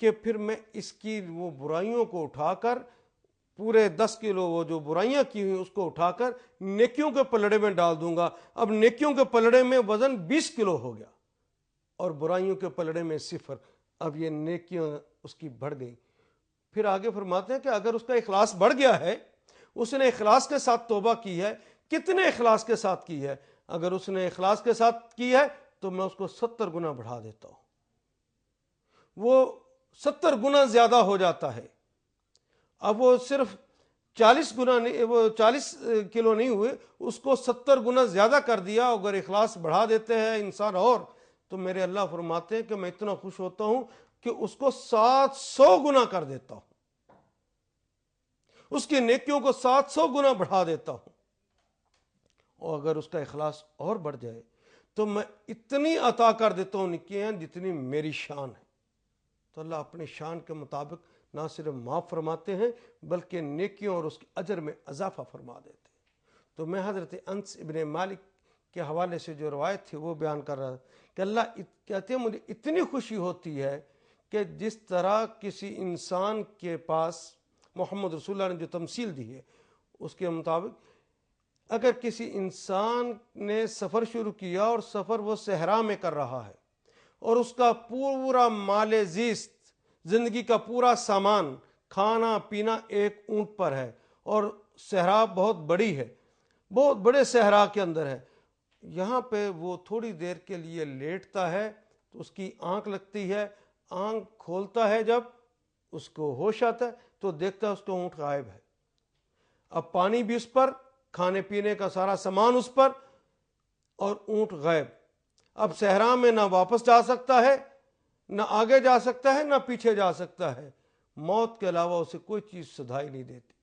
کہ پھر میں اس کی وہ برائیوں کو اٹھا کر پورے 10 کلو وہ جو برائیاں کی ہوئی اس کو اٹھا کر نیکیوں کے پلڑے میں ڈال دوں گا۔ اب نیکیوں کے پلڑے میں وزن 20 کلو ہو گیا اور برائیوں کے پلڑے میں 0، اب یہ نیکیاں اس کی بڑھ گئی۔ پھر آگے فرماتے ہیں کہ اگر اس کا اخلاص بڑھ گیا ہے، اس نے اخلاص کے ساتھ توبہ کی ہے، کتنے اخلاص کے ساتھ کی ہے؟ اگر اس نے اخلاص کے ساتھ کی ہے تو میں اس کو 70 گنا بڑھا دیتا ہوں، وہ 70 گنا زیادہ ہو جاتا ہے۔ اب وہ صرف 40 گنا نہیں، وہ 40 کلو نہیں ہوئے، اس کو 70 گنا زیادہ کر دیا۔ اگر اخلاص بڑھا دیتے ہیں انسان اور، تو میرے اللہ فرماتے ہیں کہ میں اتنا خوش ہوتا ہوں کہ اس کو 700 گنا کر دیتا ہوں، اس کی نیکیوں کو 700 گنا بڑھا دیتا ہوں۔ اور اگر اس کا اخلاص اور بڑھ جائے تو میں اتنی عطا کر دیتا ہوں نیکیاں جتنی میری شان ہے۔ تو اللہ اپنی شان کے مطابق نہ صرف معاف فرماتے ہیں بلکہ نیکیوں اور اس کے اجر میں اضافہ فرما دیتے ہیں۔ تو میں حضرت انس ابن مالک کے حوالے سے جو روایت تھی وہ بیان کر رہا تھا کہ اللہ کہتے ہیں مجھے اتنی خوشی ہوتی ہے کہ جس طرح کسی انسان کے پاس محمد رسول اللہ نے جو تمثیل دی ہے اس کے مطابق اگر کسی انسان نے سفر شروع کیا اور سفر وہ صحرا میں کر رہا ہے اور اس کا پورا مال زیست زندگی کا پورا سامان کھانا پینا ایک اونٹ پر ہے اور صحرا بہت بڑی ہے، بہت بڑے صحرا کے اندر ہے، یہاں پہ وہ تھوڑی دیر کے لیے لیٹتا ہے تو اس کی آنکھ لگتی ہے، آنکھ کھولتا ہے جب اس کو ہوش آتا ہے تو دیکھتا ہے اس کا اونٹ غائب ہے۔ اب پانی بھی اس پر، کھانے پینے کا سارا سامان اس پر اور اونٹ غائب۔ اب صحرا میں نہ واپس جا سکتا ہے، نہ آگے جا سکتا ہے، نہ پیچھے جا سکتا ہے، موت کے علاوہ اسے کوئی چیز سدھائی نہیں دیتی۔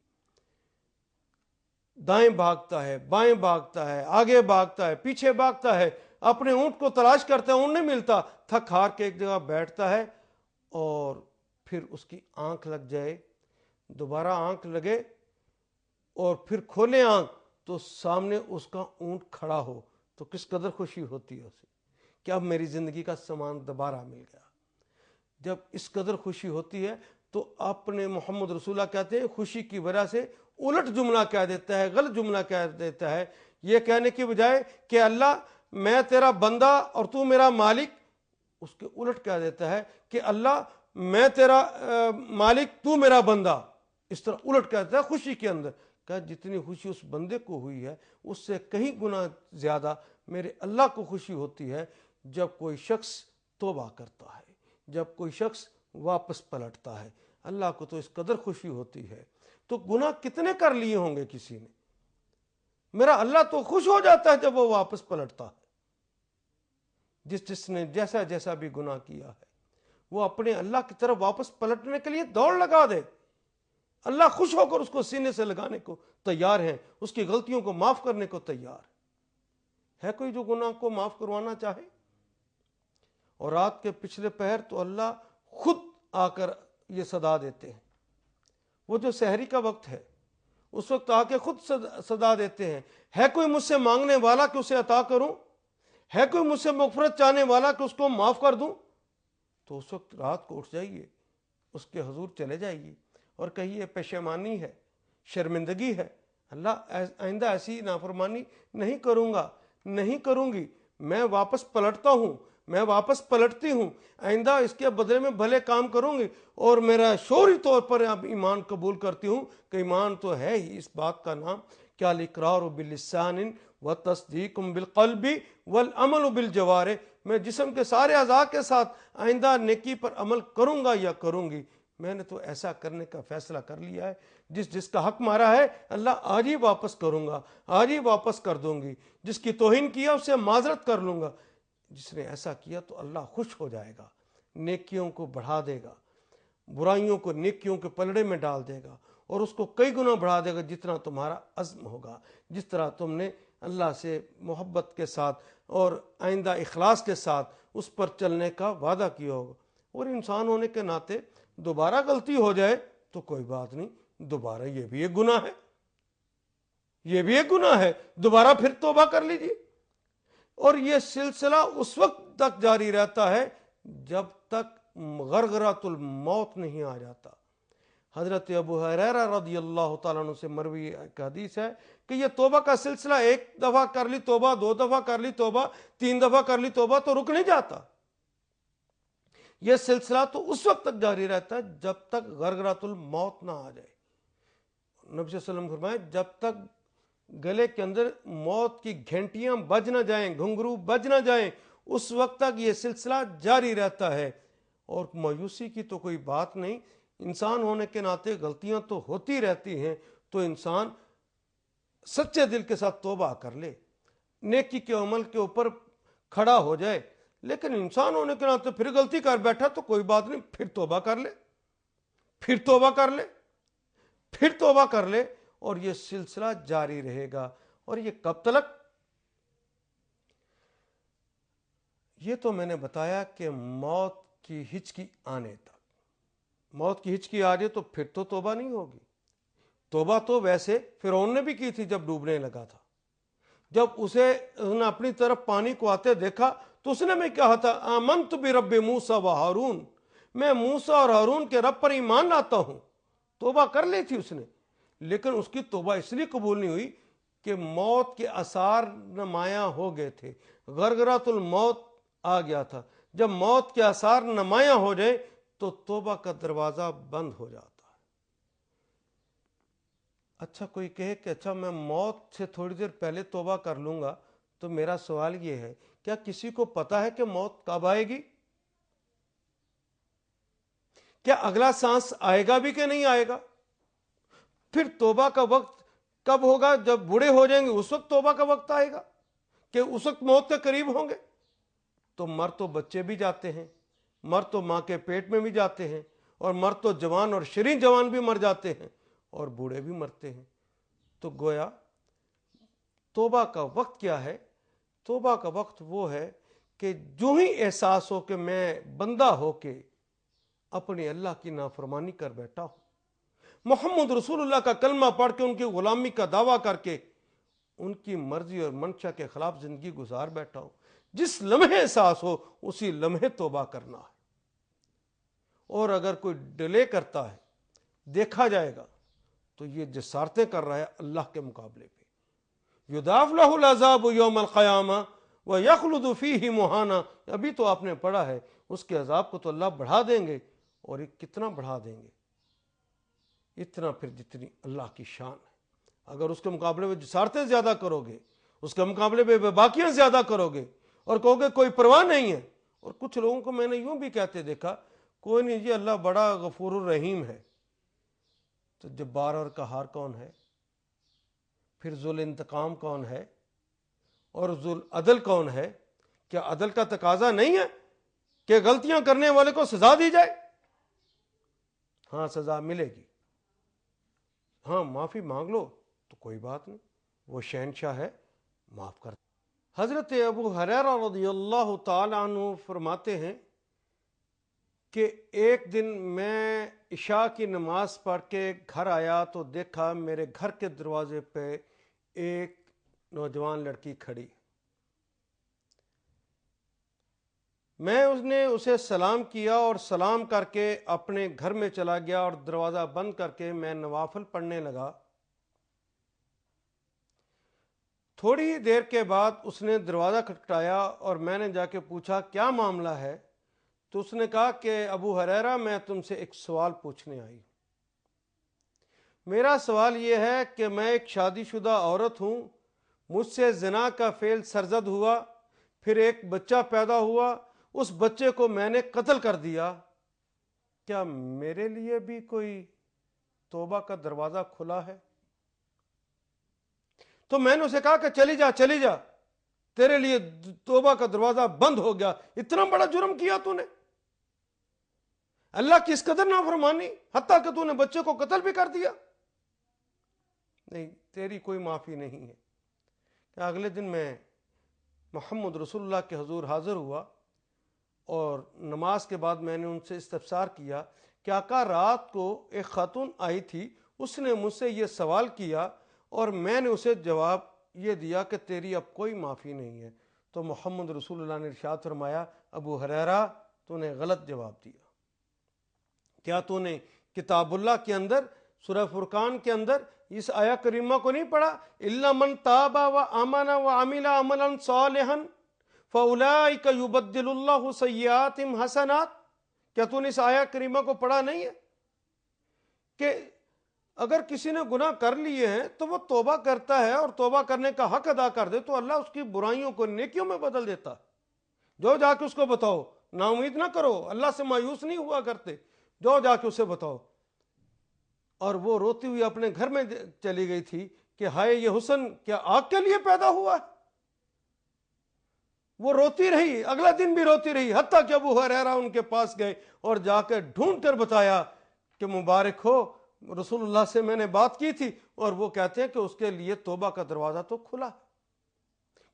دائیں بھاگتا ہے، بائیں بھاگتا ہے، آگے بھاگتا ہے، پیچھے بھاگتا ہے، اپنے اونٹ کو تلاش کرتا ہے، اونٹ نہیں ملتا، تھک ہار کے ایک جگہ بیٹھتا ہے اور پھر اس کی آنکھ لگ جائے، دوبارہ آنکھ لگے اور پھر کھولے آنکھ تو سامنے اس کا اونٹ کھڑا ہو تو کس قدر خوشی ہوتی ہے اسے کہ اب میری زندگی کا سامان دوبارہ مل گیا۔ جب اس قدر خوشی ہوتی ہے تو اپنے محمد رسول اللہ کہتے ہیں خوشی کی وجہ سے الٹ جملہ کہہ دیتا ہے، غلط جملہ کہہ دیتا ہے، یہ کہنے کی بجائے کہ اللہ میں تیرا بندہ اور تو میرا مالک، اس کے الٹ کہہ دیتا ہے کہ اللہ میں تیرا مالک تو میرا بندہ، اس طرح الٹ کہتا ہے خوشی کے اندر کہ جتنی خوشی اس بندے کو ہوئی ہے اس سے کہیں گنا زیادہ میرے اللہ کو خوشی ہوتی ہے جب کوئی شخص توبہ کرتا ہے، جب کوئی شخص واپس پلٹتا ہے۔ اللہ کو تو اس قدر خوشی ہوتی ہے، تو گناہ کتنے کر لیے ہوں گے کسی نے، میرا اللہ تو خوش ہو جاتا ہے جب وہ واپس پلٹتا ہے۔ جس نے جیسا جیسا بھی گناہ کیا ہے وہ اپنے اللہ کی طرف واپس پلٹنے کے لیے دوڑ لگا دے، اللہ خوش ہو کر اس کو سینے سے لگانے کو تیار ہیں، اس کی غلطیوں کو معاف کرنے کو تیار ہے کوئی جو گناہ کو معاف کروانا چاہے؟ اور رات کے پچھلے پہر تو اللہ خود آ کر یہ صدا دیتے ہیں، وہ جو سحری کا وقت ہے اس وقت آ کے خود صدا دیتے ہیں، ہے کوئی مجھ سے مانگنے والا کہ اسے عطا کروں، ہے کوئی مجھ سے مغفرت چاہنے والا کہ اس کو معاف کر دوں؟ تو اس وقت رات کو اٹھ جائیے، اس کے حضور چلے جائیے اور کہیے پشیمانی ہے، شرمندگی ہے، اللہ آئندہ ایسی نافرمانی نہیں کروں گا، نہیں کروں گی، میں واپس پلٹتا ہوں، میں واپس پلٹتی ہوں، آئندہ اس کے بدلے میں بھلے کام کروں گی، اور میرا شعوری طور پر اب ایمان قبول کرتی ہوں کہ ایمان تو ہے ہی اس بات کا نام کہ الاقرار باللسان والتصدیق بالقلب والعمل بالجوارح، میں جسم کے سارے اعضاء کے ساتھ آئندہ نیکی پر عمل کروں گا یا کروں گی، میں نے تو ایسا کرنے کا فیصلہ کر لیا ہے، جس کا حق مارا ہے اللہ آج ہی واپس کروں گا، آج ہی واپس کر دوں گی، جس کی توہین کیا اسے معذرت کر لوں گا۔ جس نے ایسا کیا تو اللہ خوش ہو جائے گا، نیکیوں کو بڑھا دے گا، برائیوں کو نیکیوں کے پلڑے میں ڈال دے گا اور اس کو کئی گنا بڑھا دے گا جتنا تمہارا عزم ہوگا، جس طرح تم نے اللہ سے محبت کے ساتھ اور آئندہ اخلاص کے ساتھ اس پر چلنے کا وعدہ کیا ہوگا۔ اور انسان ہونے کے ناطے دوبارہ غلطی ہو جائے تو کوئی بات نہیں، دوبارہ یہ بھی ایک گناہ ہے، یہ بھی ایک گناہ ہے، دوبارہ پھر توبہ کر لیجیے، اور یہ سلسلہ اس وقت تک جاری رہتا ہے جب تک غرغرۃ الموت نہیں آ جاتا۔ حضرت ابو ہریرہ رضی اللہ تعالیٰ عنہ سے مروی ایک حدیث ہے کہ یہ توبہ کا سلسلہ ایک دفعہ کر لی توبہ، دو دفعہ کر لی توبہ، تین دفعہ کر لی توبہ تو رک نہیں جاتا، یہ سلسلہ تو اس وقت تک جاری رہتا ہے جب تک غرغرۃ الموت نہ آ جائے۔ نبی صلی اللہ علیہ وسلم فرمائے جب تک گلے کے اندر موت کی گھنٹیاں بج نہ جائیں، گھنگرو بج نہ جائیں، اس وقت تک یہ سلسلہ جاری رہتا ہے۔ اور مایوسی کی تو کوئی بات نہیں، انسان ہونے کے ناطے غلطیاں تو ہوتی رہتی ہیں، تو انسان سچے دل کے ساتھ توبہ کر لے، نیکی کے عمل کے اوپر کھڑا ہو جائے، لیکن انسان ہونے کے ناطے پھر غلطی کر بیٹھا تو کوئی بات نہیں، پھر توبہ کر لے، پھر توبہ کر لے، پھر توبہ کر لے، اور یہ سلسلہ جاری رہے گا۔ اور یہ کب تلک؟ یہ تو میں نے بتایا کہ موت کی ہچکی آنے تک، موت کی ہچکی آ جائے تو پھر تو توبہ نہیں ہوگی. توبہ تو ویسے فرعون نے بھی کی تھی جب ڈوبنے لگا تھا. جب اسے اپنی طرف پانی کو آتے دیکھا تو اس نے میں کہا تھا آمنت برب موسیٰ و ہارون، میں موسیٰ اور ہارون کے رب پر ایمان لاتا ہوں. توبہ کر لی تھی اس نے، لیکن اس کی توبہ اس لیے قبول نہیں ہوئی کہ موت کے آثار نمایاں ہو گئے تھے. غرغرۃ الموت آ گیا تھا. جب موت کے آثار نمایاں ہو جائے تو توبہ کا دروازہ بند ہو جاتا ہے. اچھا کوئی کہے کہ اچھا میں موت سے تھوڑی دیر پہلے توبہ کر لوں گا، تو میرا سوال یہ ہے کیا کسی کو پتا ہے کہ موت کب آئے گی؟ کیا اگلا سانس آئے گا بھی کہ نہیں آئے گا؟ پھر توبہ کا وقت کب ہوگا؟ جب بوڑھے ہو جائیں گے اس وقت توبہ کا وقت آئے گا کہ اس وقت موت کے قریب ہوں گے. تو مر تو بچے بھی جاتے ہیں، مر تو ماں کے پیٹ میں بھی جاتے ہیں، اور مر تو جوان اور شرین جوان بھی مر جاتے ہیں، اور بوڑھے بھی مرتے ہیں. تو گویا توبہ کا وقت کیا ہے؟ توبہ کا وقت وہ ہے کہ جو ہی احساس ہو کہ میں بندہ ہو کے اپنی اللہ کی نافرمانی کر بیٹھا ہوں، محمد رسول اللہ کا کلمہ پڑھ کے ان کی غلامی کا دعویٰ کر کے ان کی مرضی اور منشا کے خلاف زندگی گزار بیٹھا ہوں، جس لمحے احساس ہو اسی لمحے توبہ کرنا ہے. اور اگر کوئی ڈیلے کرتا ہے دیکھا جائے گا تو یہ جسارتیں کر رہا ہے اللہ کے مقابلے پہ. یضاعف لہ العذاب یوم القیامہ ویخلد فیہ مہانا. ابھی تو آپ نے پڑھا ہے اس کے عذاب کو تو اللہ بڑھا دیں گے، اور یہ کتنا بڑھا دیں گے؟ اتنا پھر جتنی اللہ کی شان ہے. اگر اس کے مقابلے میں جسارتیں زیادہ کرو گے، اس کے مقابلے میں بے باکیاں زیادہ کرو گے اور کہو گے کوئی پرواہ نہیں ہے. اور کچھ لوگوں کو میں نے یوں بھی کہتے دیکھا کوئی نہیں جی اللہ بڑا غفور الرحیم ہے. تو جبار اور قہار کون ہے؟ پھر ذو الانتقام کون ہے؟ اور ذو العدل کون ہے؟ کیا عدل کا تقاضا نہیں ہے کہ غلطیاں کرنے والے کو سزا دی جائے؟ ہاں سزا ملے گی، ہاں معافی مانگ لو تو کوئی بات نہیں، وہ شہنشاہ ہے، معاف کر. حضرت ابو ہریرہ رضی اللہ تعالی عنہ فرماتے ہیں کہ ایک دن میں عشاء کی نماز پڑھ کے گھر آیا تو دیکھا میرے گھر کے دروازے پہ ایک نوجوان لڑکی کھڑی. میں اسے سلام کیا اور سلام کر کے اپنے گھر میں چلا گیا اور دروازہ بند کر کے میں نوافل پڑھنے لگا. تھوڑی ہی دیر کے بعد اس نے دروازہ کھٹکھٹایا اور میں نے جا کے پوچھا کیا معاملہ ہے؟ تو اس نے کہا کہ ابو ہریرہ میں تم سے ایک سوال پوچھنے آئی ہوں. میرا سوال یہ ہے کہ میں ایک شادی شدہ عورت ہوں، مجھ سے زنا کا فعل سرزد ہوا، پھر ایک بچہ پیدا ہوا، اس بچے کو میں نے قتل کر دیا، کیا میرے لیے بھی کوئی توبہ کا دروازہ کھلا ہے؟ تو میں نے اسے کہا کہ چلی جا، تیرے لیے توبہ کا دروازہ بند ہو گیا. اتنا بڑا جرم کیا تو نے، اللہ کی اس قدر نافرمانی، حتیٰ کہ تو نے بچے کو قتل بھی کر دیا. نہیں، تیری کوئی معافی نہیں ہے. اگلے دن میں محمد رسول اللہ کے حضور حاضر ہوا اور نماز کے بعد میں نے ان سے استفسار کیا کہ آقا رات کو ایک خاتون آئی تھی، اس نے مجھ سے یہ سوال کیا اور میں نے اسے جواب یہ دیا کہ تیری اب کوئی معافی نہیں ہے. تو محمد رسول اللہ نے ارشاد فرمایا ابو ہریرہ تو نے غلط جواب دیا. کیا تو نے کتاب اللہ کے اندر سورہ فرقان کے اندر اس آیہ کریمہ کو نہیں پڑھا الا من تاب وآمن وعمل عملا صالحا فاولئک یبدل اللہ سیئاتہم حسنات؟ کیا تو نے اس آیہ کریمہ کو پڑھا نہیں ہے کہ اگر کسی نے گناہ کر لیے ہیں تو وہ توبہ کرتا ہے اور توبہ کرنے کا حق ادا کر دے تو اللہ اس کی برائیوں کو نیکیوں میں بدل دیتا. جو جا کے اس کو بتاؤ، نا امید نہ کرو، اللہ سے مایوس نہیں ہوا کرتے، جو جا کے اسے بتاؤ. اور وہ روتی ہوئی اپنے گھر میں چلی گئی تھی کہ ہائے یہ حسن کیا آگ کے لیے پیدا ہوا ہے؟ وہ روتی رہی، اگلا دن بھی روتی رہی، حتیٰ کہ ابو ہریرہ ان کے پاس گئے اور جا کے ڈھونڈ کر بتایا کہ مبارک ہو، رسول اللہ سے میں نے بات کی تھی اور وہ کہتے ہیں کہ اس کے لیے توبہ کا دروازہ تو کھلا.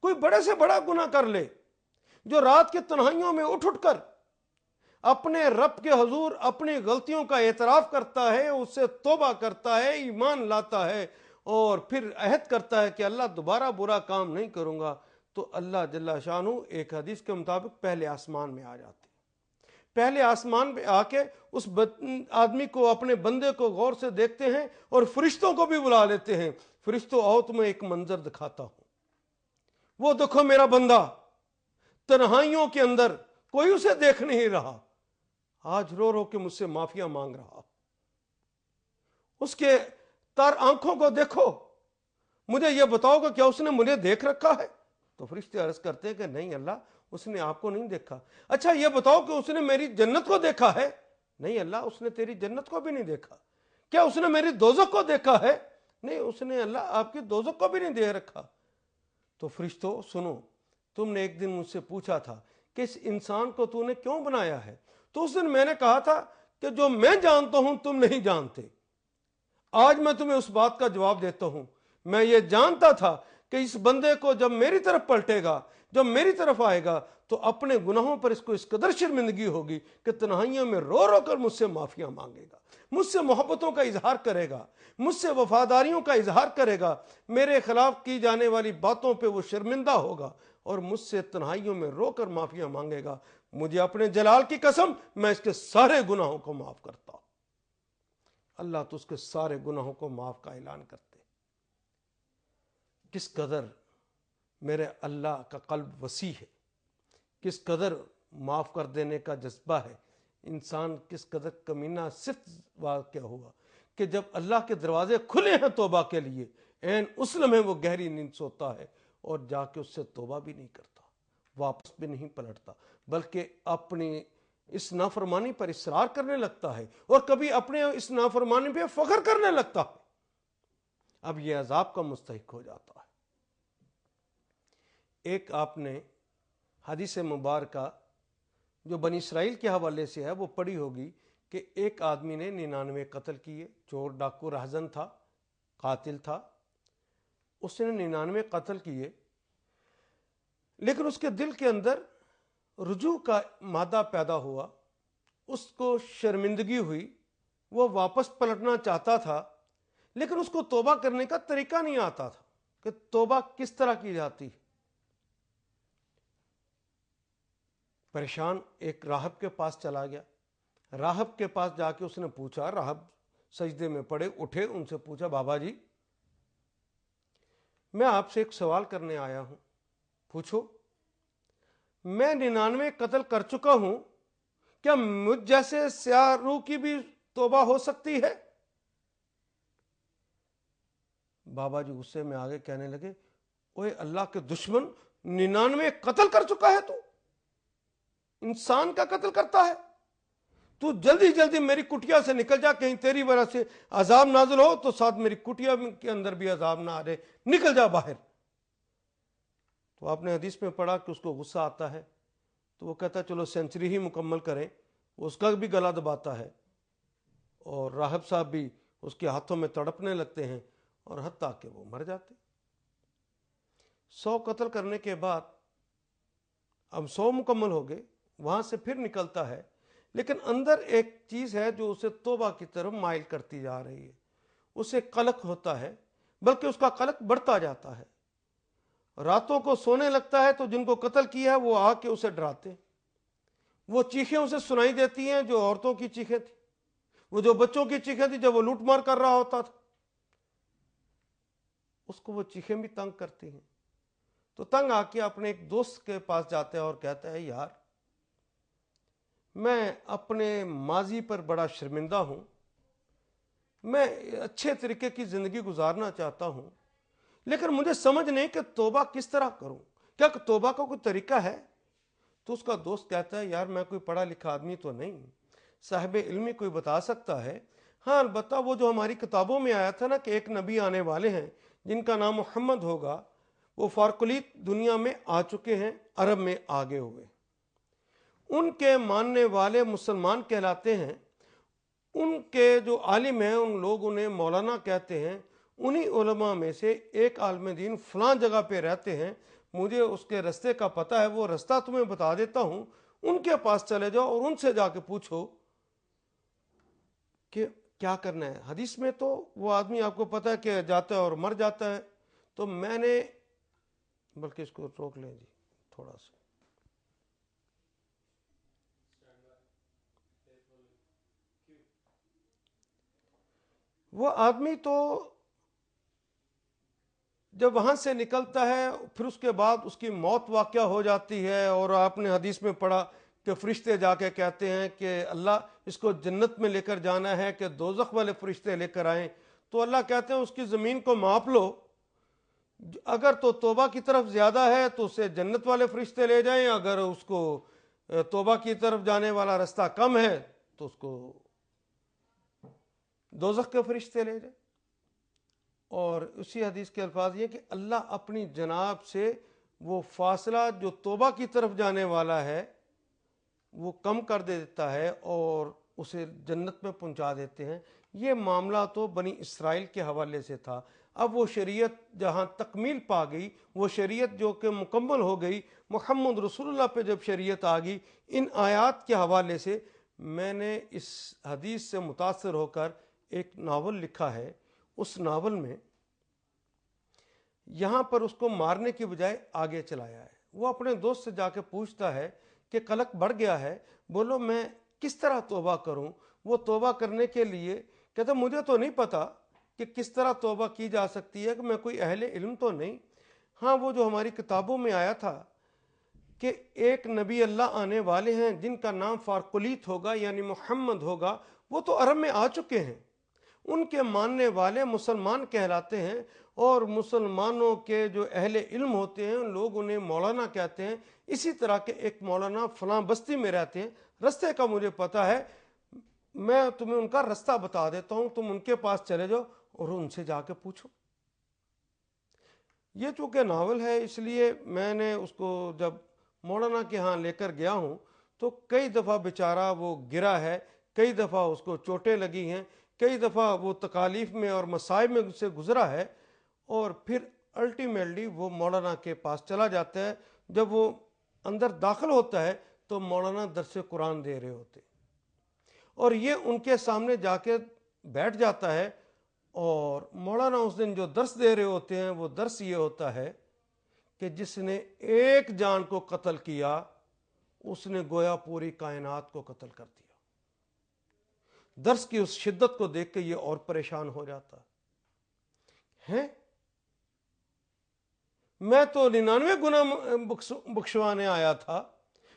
کوئی بڑے سے بڑا گناہ کر لے، جو رات کی تنہائیوں میں اٹھ کر اپنے رب کے حضور اپنی غلطیوں کا اعتراف کرتا ہے، اس سے توبہ کرتا ہے، ایمان لاتا ہے اور پھر عہد کرتا ہے کہ اللہ دوبارہ برا کام نہیں کروں گا، تو اللہ جل شانہ ایک حدیث کے مطابق پہلے آسمان میں آ جاتے ہیں۔ پہلے آسمان پہ آ کے اس آدمی کو، اپنے بندے کو غور سے دیکھتے ہیں اور فرشتوں کو بھی بلا لیتے ہیں، فرشتوں آؤ تمہیں ایک منظر دکھاتا ہوں، وہ دیکھو میرا بندہ تنہائیوں کے اندر، کوئی اسے دیکھ نہیں رہا، آج رو رو کے مجھ سے معافیا مانگ رہا، اس کے تر آنکھوں کو دیکھو، مجھے یہ بتاؤ کہ کیا اس نے مجھے دیکھ رکھا ہے؟ تو فرشتے عرض کرتے ہیں کہ نہیں اللہ، اس نے آپ کو نہیں دیکھا۔ اچھا یہ بتاؤ کہ اس نے میری جنت کو دیکھا ہے؟ نہیں اللہ، اس نے تیری جنت کو بھی نہیں دیکھا۔ کیا اس نے میری دوزخ کو دیکھا ہے؟ نہیں، اس نے اللہ آپ کی دوزخ کو بھی نہیں دیکھ رکھا۔ تو فرشتوں سنو، تم نے ایک دن مجھ سے پوچھا تھا کہ اس انسان کو تو نے کیوں بنایا ہے، تو اس دن میں نے کہا تھا کہ جو میں جانتا ہوں تم نہیں جانتے۔ آج میں تمہیں اس بات کا جواب دیتا ہوں، میں یہ جانتا تھا کہ اس بندے کو جب میری طرف پلٹے گا، جب میری طرف آئے گا، تو اپنے گناہوں پر اس کو اس قدر شرمندگی ہوگی کہ تنہائیوں میں رو رو کر مجھ سے معافیاں مانگے گا، مجھ سے محبتوں کا اظہار کرے گا، مجھ سے وفاداریوں کا اظہار کرے گا، میرے خلاف کی جانے والی باتوں پہ وہ شرمندہ ہوگا اور مجھ سے تنہائیوں میں رو کر معافیاں مانگے گا۔ مجھے اپنے جلال کی قسم، میں اس کے سارے گناہوں کو معاف کرتا ہوں۔ اللہ تو اس کے سارے گناہوں کو معاف کا اعلان کرتے۔ کس قدر میرے اللہ کا قلب وسیع ہے، کس قدر معاف کر دینے کا جذبہ ہے، انسان کس قدر کمینہ صفت واقع ہوا کہ جب اللہ کے دروازے کھلے ہیں توبہ کے لیے، عین اس لمحے وہ گہری نیند سوتا ہے اور جا کے اس سے توبہ بھی نہیں کرتا، واپس بھی نہیں پلٹتا، بلکہ اپنی اس نافرمانی پر اصرار کرنے لگتا ہے اور کبھی اپنے اس نافرمانی پہ فخر کرنے لگتا ہے۔ اب یہ عذاب کا مستحق ہو جاتا ہے۔ ایک آپ نے حدیث مبارکہ جو بنی اسرائیل کے حوالے سے ہے وہ پڑھی ہوگی کہ ایک آدمی نے 99 قتل کیے، چور ڈاکو رہزن تھا، قاتل تھا، اس نے 99 قتل کیے، لیکن اس کے دل کے اندر رجوع کا مادہ پیدا ہوا، اس کو شرمندگی ہوئی، وہ واپس پلٹنا چاہتا تھا، لیکن اس کو توبہ کرنے کا طریقہ نہیں آتا تھا کہ توبہ کس طرح کی جاتی ہے۔ پریشان ایک راہب کے پاس چلا گیا، راہب کے پاس جا کے اس نے پوچھا، راہب سجدے میں پڑے اٹھے، ان سے پوچھا بابا جی میں آپ سے ایک سوال کرنے آیا ہوں، پوچھو۔ میں 99 قتل کر چکا ہوں، کیا مجھ جیسے سیاہ روح کی بھی توبہ ہو سکتی ہے؟ بابا جی غصے میں آگے کہنے لگے، اوے اللہ کے دشمن، 99 قتل کر چکا ہے، تو انسان کا قتل کرتا ہے، تو جلدی جلدی میری کٹیا سے نکل جا، کہیں تیری وجہ سے عذاب نازل ہو تو ساتھ میری کٹیا کے اندر بھی عذاب نہ آ رہے، نکل جا باہر۔ تو آپ نے حدیث میں پڑھا کہ اس کو غصہ آتا ہے تو وہ کہتا ہے چلو سینچری ہی مکمل کریں، اس کا بھی گلا دباتا ہے اور راہب صاحب بھی اس کے ہاتھوں میں تڑپنے لگتے ہیں اور حتیٰ کہ وہ مر جاتے۔ 100 قتل کرنے کے بعد اب 100 مکمل ہو گئے، وہاں سے پھر نکلتا ہے، لیکن اندر ایک چیز ہے جو اسے توبہ کی طرف مائل کرتی جا رہی ہے، اسے قلق ہوتا ہے، بلکہ اس کا قلق بڑھتا جاتا ہے۔ راتوں کو سونے لگتا ہے تو جن کو قتل کیا ہے وہ آ کے اسے ڈراتے ہیں، وہ چیخیں اسے سنائی دیتی ہیں جو عورتوں کی چیخیں تھیں، وہ جو بچوں کی چیخیں تھیں جب وہ لوٹ مار کر رہا ہوتا تھا، اس کو وہ چیخیں بھی تنگ کرتی ہیں۔ تو تنگ آ کے اپنے ایک دوست کے پاس جاتا ہے اور کہتا ہے یار میں اپنے ماضی پر بڑا شرمندہ ہوں، میں اچھے طریقے کی زندگی گزارنا چاہتا ہوں، لیکن مجھے سمجھ نہیں کہ توبہ کس طرح کروں، کیا توبہ کا کوئی طریقہ ہے؟ تو اس کا دوست کہتا ہے یار میں کوئی پڑھا لکھا آدمی تو نہیں، صاحب علمی کوئی بتا سکتا ہے، ہاں البتہ وہ جو ہماری کتابوں میں آیا تھا نا کہ ایک نبی آنے والے ہیں جن کا نام محمد ہوگا، وہ فارکلیت دنیا میں آ چکے ہیں، عرب میں آگے ہوئے، ان کے ماننے والے مسلمان کہلاتے ہیں، ان کے جو عالم ہیں ان لوگ انہیں مولانا کہتے ہیں، انہی علماء میں سے ایک عالم دین فلاں جگہ پہ رہتے ہیں، مجھے اس کے رستے کا پتہ ہے، وہ رستہ تمہیں بتا دیتا ہوں، ان کے پاس چلے جاؤ اور ان سے جا کے پوچھو کہ کیا کرنا ہے۔ حدیث میں تو وہ آدمی آپ کو پتا ہے کہ جاتا ہے اور مر جاتا ہے، تو میں نے بلکہ اس کو روک لیں جی تھوڑا سا، وہ آدمی تو جب وہاں سے نکلتا ہے پھر اس کے بعد اس کی موت واقع ہو جاتی ہے، اور آپ نے حدیث میں پڑھا کہ فرشتے جا کے کہتے ہیں کہ اللہ اس کو جنت میں لے کر جانا ہے کہ دوزخ والے فرشتے لے کر آئیں، تو اللہ کہتے ہیں اس کی زمین کو ماپ لو، اگر تو توبہ کی طرف زیادہ ہے تو اسے جنت والے فرشتے لے جائیں، اگر اس کو توبہ کی طرف جانے والا رستہ کم ہے تو اس کو دوزخ کے فرشتے لے جائیں۔ اور اسی حدیث کے الفاظ یہ کہ اللہ اپنی جناب سے وہ فاصلہ جو توبہ کی طرف جانے والا ہے وہ کم کر دیتا ہے اور اسے جنت میں پہنچا دیتے ہیں۔ یہ معاملہ تو بنی اسرائیل کے حوالے سے تھا۔ اب وہ شریعت جہاں تکمیل پا گئی، وہ شریعت جو کہ مکمل ہو گئی، محمد رسول اللہ پہ جب شریعت آ گئی، ان آیات کے حوالے سے میں نے اس حدیث سے متاثر ہو کر ایک ناول لکھا ہے۔ اس ناول میں یہاں پر اس کو مارنے کی بجائے آگے چلایا ہے۔ وہ اپنے دوست سے جا کے پوچھتا ہے کہ قلق بڑھ گیا ہے، بولو میں کس طرح توبہ کروں؟ وہ توبہ کرنے کے لیے کہتا مجھے تو نہیں پتا کہ کس طرح توبہ کی جا سکتی ہے، کہ میں کوئی اہل علم تو نہیں، ہاں وہ جو ہماری کتابوں میں آیا تھا کہ ایک نبی اللہ آنے والے ہیں جن کا نام فارقلیت ہوگا یعنی محمد ہوگا، وہ تو عرب میں آ چکے ہیں، ان کے ماننے والے مسلمان کہلاتے ہیں، اور مسلمانوں کے جو اہل علم ہوتے ہیں لوگ انہیں مولانا کہتے ہیں۔ اسی طرح کے ایک مولانا فلاں بستی میں رہتے ہیں، رستے کا مجھے پتا ہے، میں تمہیں ان کا رستہ بتا دیتا ہوں، تم ان کے پاس چلے جاؤ اور ان سے جا کے پوچھو۔ یہ چونکہ ناول ہے اس لیے میں نے اس کو جب مولانا کے ہاں لے کر گیا ہوں تو کئی دفعہ بیچارہ وہ گرا ہے، کئی دفعہ اس کو چوٹیں لگی ہیں، کئی دفعہ وہ تکالیف میں اور مصائب میں سے گزرا ہے، اور پھر الٹیمیٹلی وہ مولانا کے پاس چلا جاتا ہے۔ جب وہ اندر داخل ہوتا ہے تو مولانا درس قرآن دے رہے ہوتے، اور یہ ان کے سامنے جا کے بیٹھ جاتا ہے، اور مولانا اس دن جو درس دے رہے ہوتے ہیں وہ درس یہ ہوتا ہے کہ جس نے ایک جان کو قتل کیا اس نے گویا پوری کائنات کو قتل کر دیا۔ درس کی اس شدت کو دیکھ کے یہ اور پریشان ہو جاتا ہے، میں تو 99 گناہ بخشوانے آیا تھا،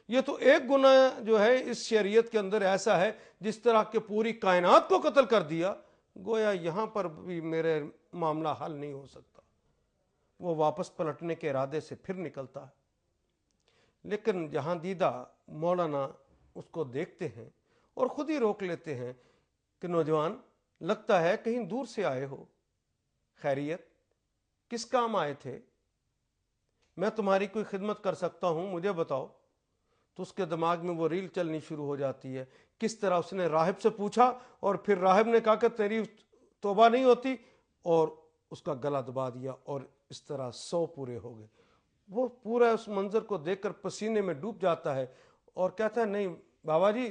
یہ تو ایک گناہ جو ہے اس شریعت کے اندر ایسا ہے جس طرح کہ پوری کائنات کو قتل کر دیا، گویا یہاں پر بھی میرے معاملہ حل نہیں ہو سکتا۔ وہ واپس پلٹنے کے ارادے سے پھر نکلتا ہے، لیکن جہاں دیدہ مولانا اس کو دیکھتے ہیں اور خود ہی روک لیتے ہیں کہ نوجوان لگتا ہے کہیں دور سے آئے ہو، خیریت، کس کام آئے تھے؟ میں تمہاری کوئی خدمت کر سکتا ہوں، مجھے بتاؤ۔ تو اس کے دماغ میں وہ ریل چلنی شروع ہو جاتی ہے، کس طرح اس نے راہب سے پوچھا اور پھر راہب نے کہا کہ تیری توبہ نہیں ہوتی، اور اس کا گلا دبا دیا، اور اس طرح 100 پورے ہو گئے۔ وہ پورا اس منظر کو دیکھ کر پسینے میں ڈوب جاتا ہے اور کہتا ہے نہیں بابا جی،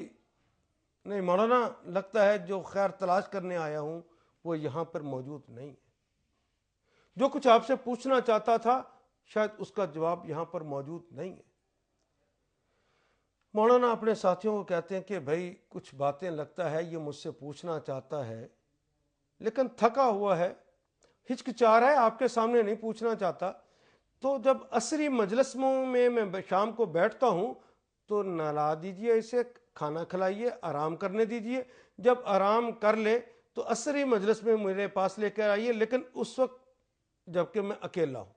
نہیں مولانا، لگتا ہے جو خیر تلاش کرنے آیا ہوں وہ یہاں پر موجود نہیں ہے، جو کچھ آپ سے پوچھنا چاہتا تھا شاید اس کا جواب یہاں پر موجود نہیں ہے۔ مولانا اپنے ساتھیوں کو کہتے ہیں کہ بھائی کچھ باتیں لگتا ہے یہ مجھ سے پوچھنا چاہتا ہے لیکن تھکا ہوا ہے، ہچکچا رہا ہے، آپ کے سامنے نہیں پوچھنا چاہتا۔ تو جب عصری مجلس میں میں شام کو بیٹھتا ہوں تو نلا دیجئے، اسے کھانا کھلائیے، آرام کرنے دیجئے، جب آرام کر لے تو عصری مجلس میں میرے پاس لے کر آئیے، لیکن اس وقت جبکہ میں اکیلا ہوں،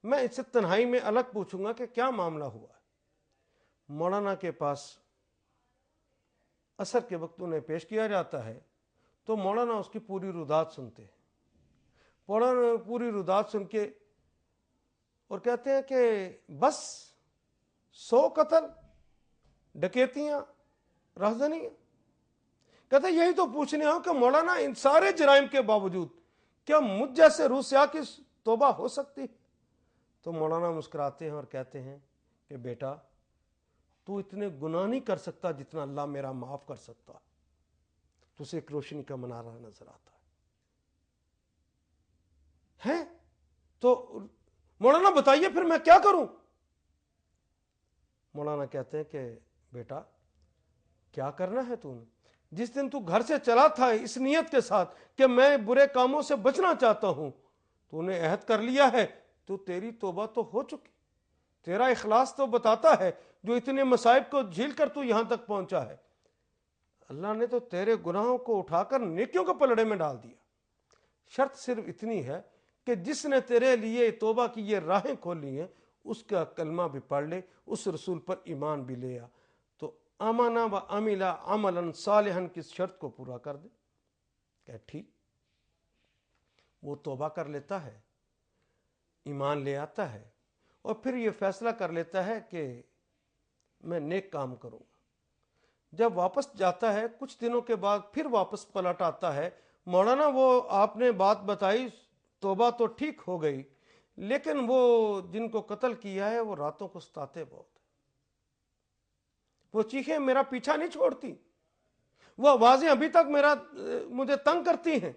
میں اس سے تنہائی میں الگ پوچھوں گا کہ کیا معاملہ ہوا ہے۔ مولانا کے پاس عصر کے وقت انہیں پیش کیا جاتا ہے تو مولانا اس کی پوری رودات سنتے ہیں، مولانا پوری رودات سن کے اور کہتے ہیں کہ بس 100 قتل، ڈکیتیاں، رہزنیاں۔ کہتے ہیں یہی تو پوچھنے ہو کہ مولانا ان سارے جرائم کے باوجود کیا مجھ جیسے روح سیاہ کی توبہ ہو سکتی؟ تو مولانا مسکراتے ہیں اور کہتے ہیں کہ بیٹا تو اتنے گناہ نہیں کر سکتا جتنا اللہ میرا معاف کر سکتا ہے. تو اسے ایک روشنی کا منارہ نظر آتا ہے. تو مولانا بتائیے پھر میں کیا کروں؟ مولانا کہتے ہیں کہ بیٹا کیا کرنا ہے تو نے؟ جس دن تو گھر سے چلا تھا اس نیت کے ساتھ کہ میں برے کاموں سے بچنا چاہتا ہوں، تو نے عہد کر لیا ہے، تو تیری توبہ تو ہو چکی. تیرا اخلاص تو بتاتا ہے جو اتنے مصائب کو جھیل کر تو یہاں تک پہنچا ہے. اللہ نے تو تیرے گناہوں کو اٹھا کر نیکیوں کے پلڑے میں ڈال دیا. شرط صرف اتنی ہے کہ جس نے تیرے لیے توبہ کی یہ راہیں کھولی ہیں اس کا کلمہ بھی پڑھ لے، اس رسول پر ایمان بھی لے آ، تو آمنا و عملا عملا صالحا کی شرط کو پورا کر دے. کہ ٹھیک. وہ توبہ کر لیتا ہے، ایمان لے آتا ہے، اور پھر یہ فیصلہ کر لیتا ہے کہ میں نیک کام کروں گا. جب واپس جاتا ہے کچھ دنوں کے بعد پھر واپس پلٹ آتا ہے. مولانا وہ آپ نے بات بتائی، توبہ تو ٹھیک ہو گئی، لیکن وہ جن کو قتل کیا ہے وہ راتوں کو ستاتے بہت، وہ چیخیں میرا پیچھا نہیں چھوڑتی، وہ آوازیں ابھی تک مجھے تنگ کرتی ہیں.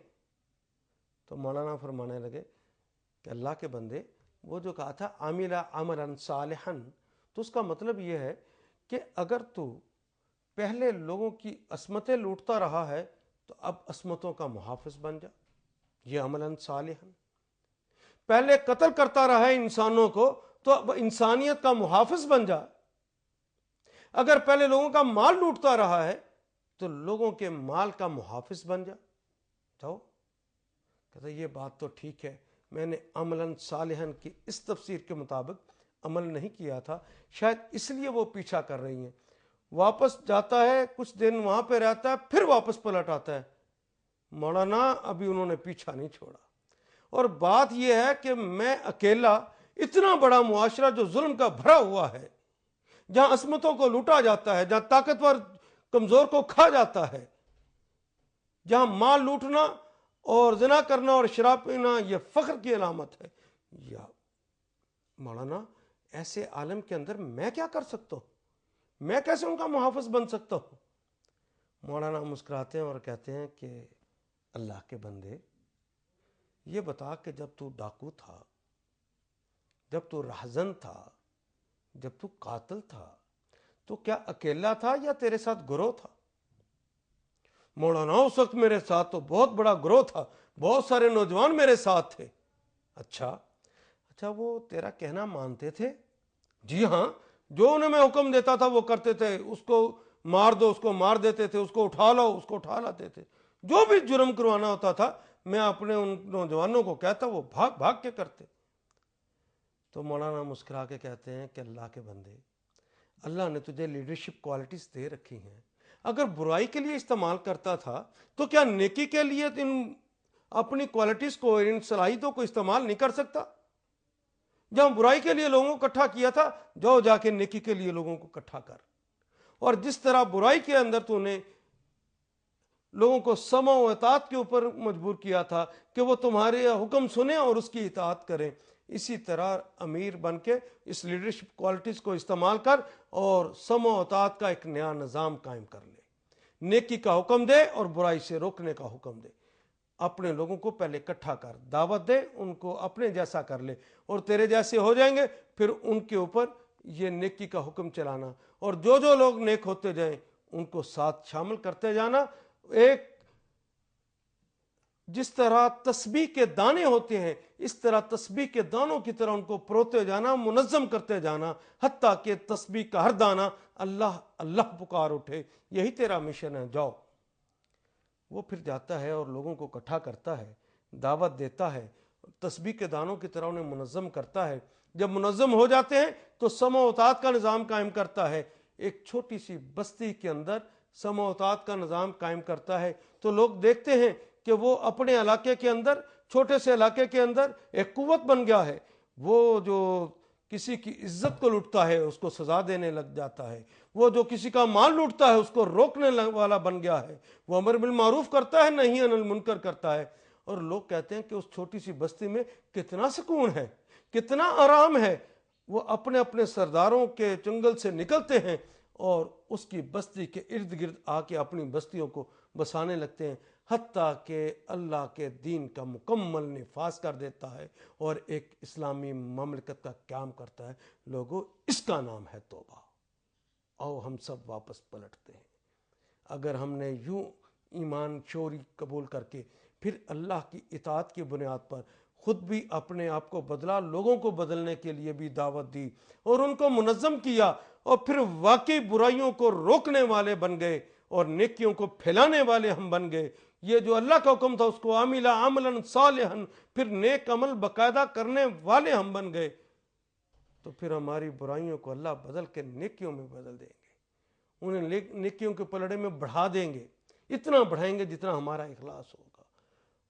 تو مولانا فرمانے لگے کہ اللہ کے بندے، وہ جو کہا تھا عامل عملا صالحا، تو اس کا مطلب یہ ہے کہ اگر تو پہلے لوگوں کی عصمتیں لوٹتا رہا ہے تو اب عصمتوں کا محافظ بن جا. یہ عملا صالحا. پہلے قتل کرتا رہا ہے انسانوں کو تو اب انسانیت کا محافظ بن جا. اگر پہلے لوگوں کا مال لوٹتا رہا ہے تو لوگوں کے مال کا محافظ بن جا. جاؤ. کہتا یہ بات تو ٹھیک ہے، میں نے عملا صالحا کی اس تفسیر کے مطابق عمل نہیں کیا تھا، شاید اس لیے وہ پیچھا کر رہی ہیں. واپس جاتا ہے، کچھ دن وہاں پہ رہتا ہے، پھر واپس پلٹ آتا ہے. مولانا ابھی انہوں نے پیچھا نہیں چھوڑا. اور بات یہ ہے کہ میں اکیلا، اتنا بڑا معاشرہ جو ظلم کا بھرا ہوا ہے، جہاں عصمتوں کو لوٹا جاتا ہے، جہاں طاقتور کمزور کو کھا جاتا ہے، جہاں مال لوٹنا اور زنا کرنا اور شراب پینا یہ فخر کی علامت ہے. یا مولانا ایسے عالم کے اندر میں کیا کر سکتا ہوں؟ میں کیسے ان کا محافظ بن سکتا ہوں؟ مولانا مسکراتے ہیں اور کہتے ہیں کہ اللہ کے بندے، یہ بتا کہ جب تو ڈاکو تھا، جب تو رہزن تھا، جب تو قاتل تھا، تو کیا اکیلا تھا یا تیرے ساتھ گروہ تھا؟ مولانا اس وقت میرے ساتھ تو بہت بڑا گروہ تھا، بہت سارے نوجوان میرے ساتھ تھے. اچھا وہ تیرا کہنا مانتے تھے؟ جی ہاں، جو انہیں میں حکم دیتا تھا وہ کرتے تھے. اس کو مار دو، اس کو مار دیتے تھے، اس کو اٹھا لو، اس کو اٹھا لاتے تھے. جو بھی جرم کروانا ہوتا تھا میں اپنے ان نوجوانوں کو کہتا، وہ بھاگ بھاگ کے کرتے. تو مولانا مسکرا کے کہتے ہیں کہ اللہ کے بندے، اللہ نے تجھے لیڈرشپ کوالٹیز دے رکھی ہیں، اگر برائی کے لیے استعمال کرتا تھا تو کیا نیکی کے لیے ان اپنی کوالٹیز کو، ان صلاحیتوں کو استعمال نہیں کر سکتا؟ جہاں برائی کے لیے لوگوں کو اکٹھا کیا تھا، جا کے نیکی کے لیے لوگوں کو اکٹھا کر. اور جس طرح برائی کے اندر تو نے لوگوں کو سمع و اطاعت کے اوپر مجبور کیا تھا کہ وہ تمہارے حکم سنیں اور اس کی اطاعت کریں، اسی طرح امیر بن کے اس لیڈرشپ کوالٹیز کو استعمال کر اور سمع و اطاعت کا ایک نیا نظام قائم کر لے. نیکی کا حکم دے اور برائی سے روکنے کا حکم دے. اپنے لوگوں کو پہلے اکٹھا کر، دعوت دے، ان کو اپنے جیسا کر لے، اور تیرے جیسے ہو جائیں گے. پھر ان کے اوپر یہ نیکی کا حکم چلانا، اور جو لوگ نیک ہوتے جائیں ان کو ساتھ شامل کرتے جانا. ایک جس طرح تسبیح کے دانے ہوتے ہیں، اس طرح تسبیح کے دانوں کی طرح ان کو پروتے جانا، منظم کرتے جانا، حتیٰ کہ تسبیح کا ہر دانہ اللہ اللہ پکار اٹھے. یہی تیرا مشن ہے، جاؤ. وہ پھر جاتا ہے اور لوگوں کو اکٹھا کرتا ہے، دعوت دیتا ہے، تسبیح کے دانوں کی طرح انہیں منظم کرتا ہے. جب منظم ہو جاتے ہیں تو سمع و اطاعت کا نظام قائم کرتا ہے. ایک چھوٹی سی بستی کے اندر سمع و اطاعت کا نظام قائم کرتا ہے تو لوگ دیکھتے ہیں کہ وہ اپنے علاقے کے اندر، چھوٹے سے علاقے کے اندر ایک قوت بن گیا ہے. وہ جو کسی کی عزت کو لوٹتا ہے اس کو سزا دینے لگ جاتا ہے، وہ جو کسی کا مال لوٹتا ہے اس کو روکنے والا بن گیا ہے، وہ امر بالمعروف کرتا ہے، نہی عن المنکر کرتا ہے. اور لوگ کہتے ہیں کہ اس چھوٹی سی بستی میں کتنا سکون ہے، کتنا آرام ہے. وہ اپنے اپنے سرداروں کے چنگل سے نکلتے ہیں اور اس کی بستی کے ارد گرد آ کے اپنی بستیوں کو بسانے لگتے ہیں، حتیٰ کہ اللہ کے دین کا مکمل نفاذ کر دیتا ہے اور ایک اسلامی مملکت کا قیام کرتا ہے۔ لوگوں، اس کا نام ہے توبہ۔ آؤ ہم سب واپس پلٹتے ہیں۔ اگر ہم نے یوں ایمان چوری قبول کر کے پھر اللہ کی اطاعت کی بنیاد پر خود بھی اپنے آپ کو بدلا، لوگوں کو بدلنے کے لیے بھی دعوت دی اور ان کو منظم کیا، اور پھر واقعی برائیوں کو روکنے والے بن گئے اور نیکیوں کو پھیلانے والے ہم بن گئے، یہ جو اللہ کا حکم تھا اس کو عاملہ عملا صالحا، پھر نیک عمل باقاعدہ کرنے والے ہم بن گئے، تو پھر ہماری برائیوں کو اللہ بدل کے نیکیوں میں بدل دیں گے، انہیں نیکیوں کے پلڑے میں بڑھا دیں گے، اتنا بڑھائیں گے جتنا ہمارا اخلاص ہوگا،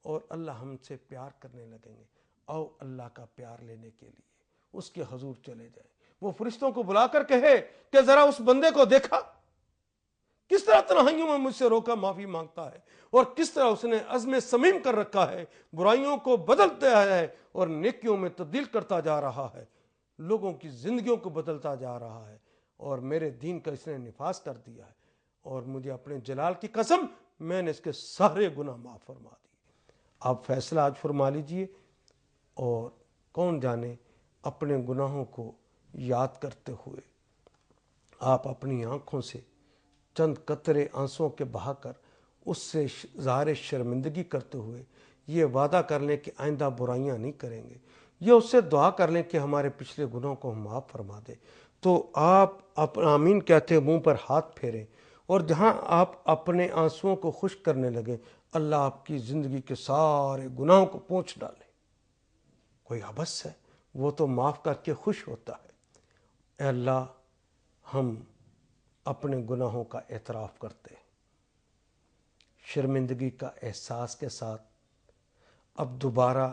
اور اللہ ہم سے پیار کرنے لگیں گے۔ آؤ اللہ کا پیار لینے کے لیے اس کے حضور چلے جائیں۔ وہ فرشتوں کو بلا کر کہے کہ ذرا اس بندے کو دیکھا کس طرح تنہائیوں میں مجھ سے روکا معافی مانگتا ہے، اور کس طرح اس نے عزم صمیم کر رکھا ہے، برائیوں کو بدلتا ہے اور نیکیوں میں تبدیل کرتا جا رہا ہے، لوگوں کی زندگیوں کو بدلتا جا رہا ہے، اور میرے دین کا اس نے نفاذ کر دیا ہے، اور مجھے اپنے جلال کی قسم میں نے اس کے سارے گناہ معاف فرما دیے۔ آپ فیصلہ آج فرما لیجئے، اور کون جانے اپنے گناہوں کو یاد کرتے ہوئے آپ اپنی آنکھوں سے چند قطرے آنسوں کے بہا کر اس سے ظاہر شرمندگی کرتے ہوئے یہ وعدہ کر لیں کہ آئندہ برائیاں نہیں کریں گے، یہ اس سے دعا کر لیں کہ ہمارے پچھلے گناہوں کو ہم معاف فرما دے، تو آپ آمین کہتے منہ پر ہاتھ پھیریں، اور جہاں آپ اپنے آنسوؤں کو خشک کرنے لگے اللہ آپ کی زندگی کے سارے گناہوں کو پونچھ ڈالے۔ کوئی عبث ہے، وہ تو معاف کر کے خوش ہوتا ہے۔ اے اللہ، ہم اپنے گناہوں کا اعتراف کرتے ہیں، شرمندگی کا احساس کے ساتھ اب دوبارہ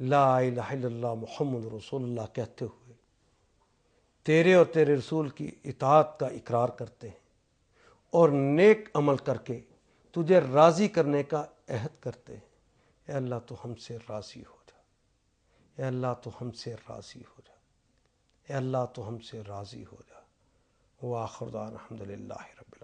لا الہ الا اللہ محمد رسول اللہ کہتے ہوئے تیرے اور تیرے رسول کی اطاعت کا اقرار کرتے ہیں، اور نیک عمل کر کے تجھے راضی کرنے کا عہد کرتے ہیں۔ اے اللہ تو ہم سے راضی ہو جا، اے اللہ تو ہم سے راضی ہو جا، اے اللہ تو ہم سے راضی ہو جا۔ وآخر دعوانا الحمدللہ رب العالمین۔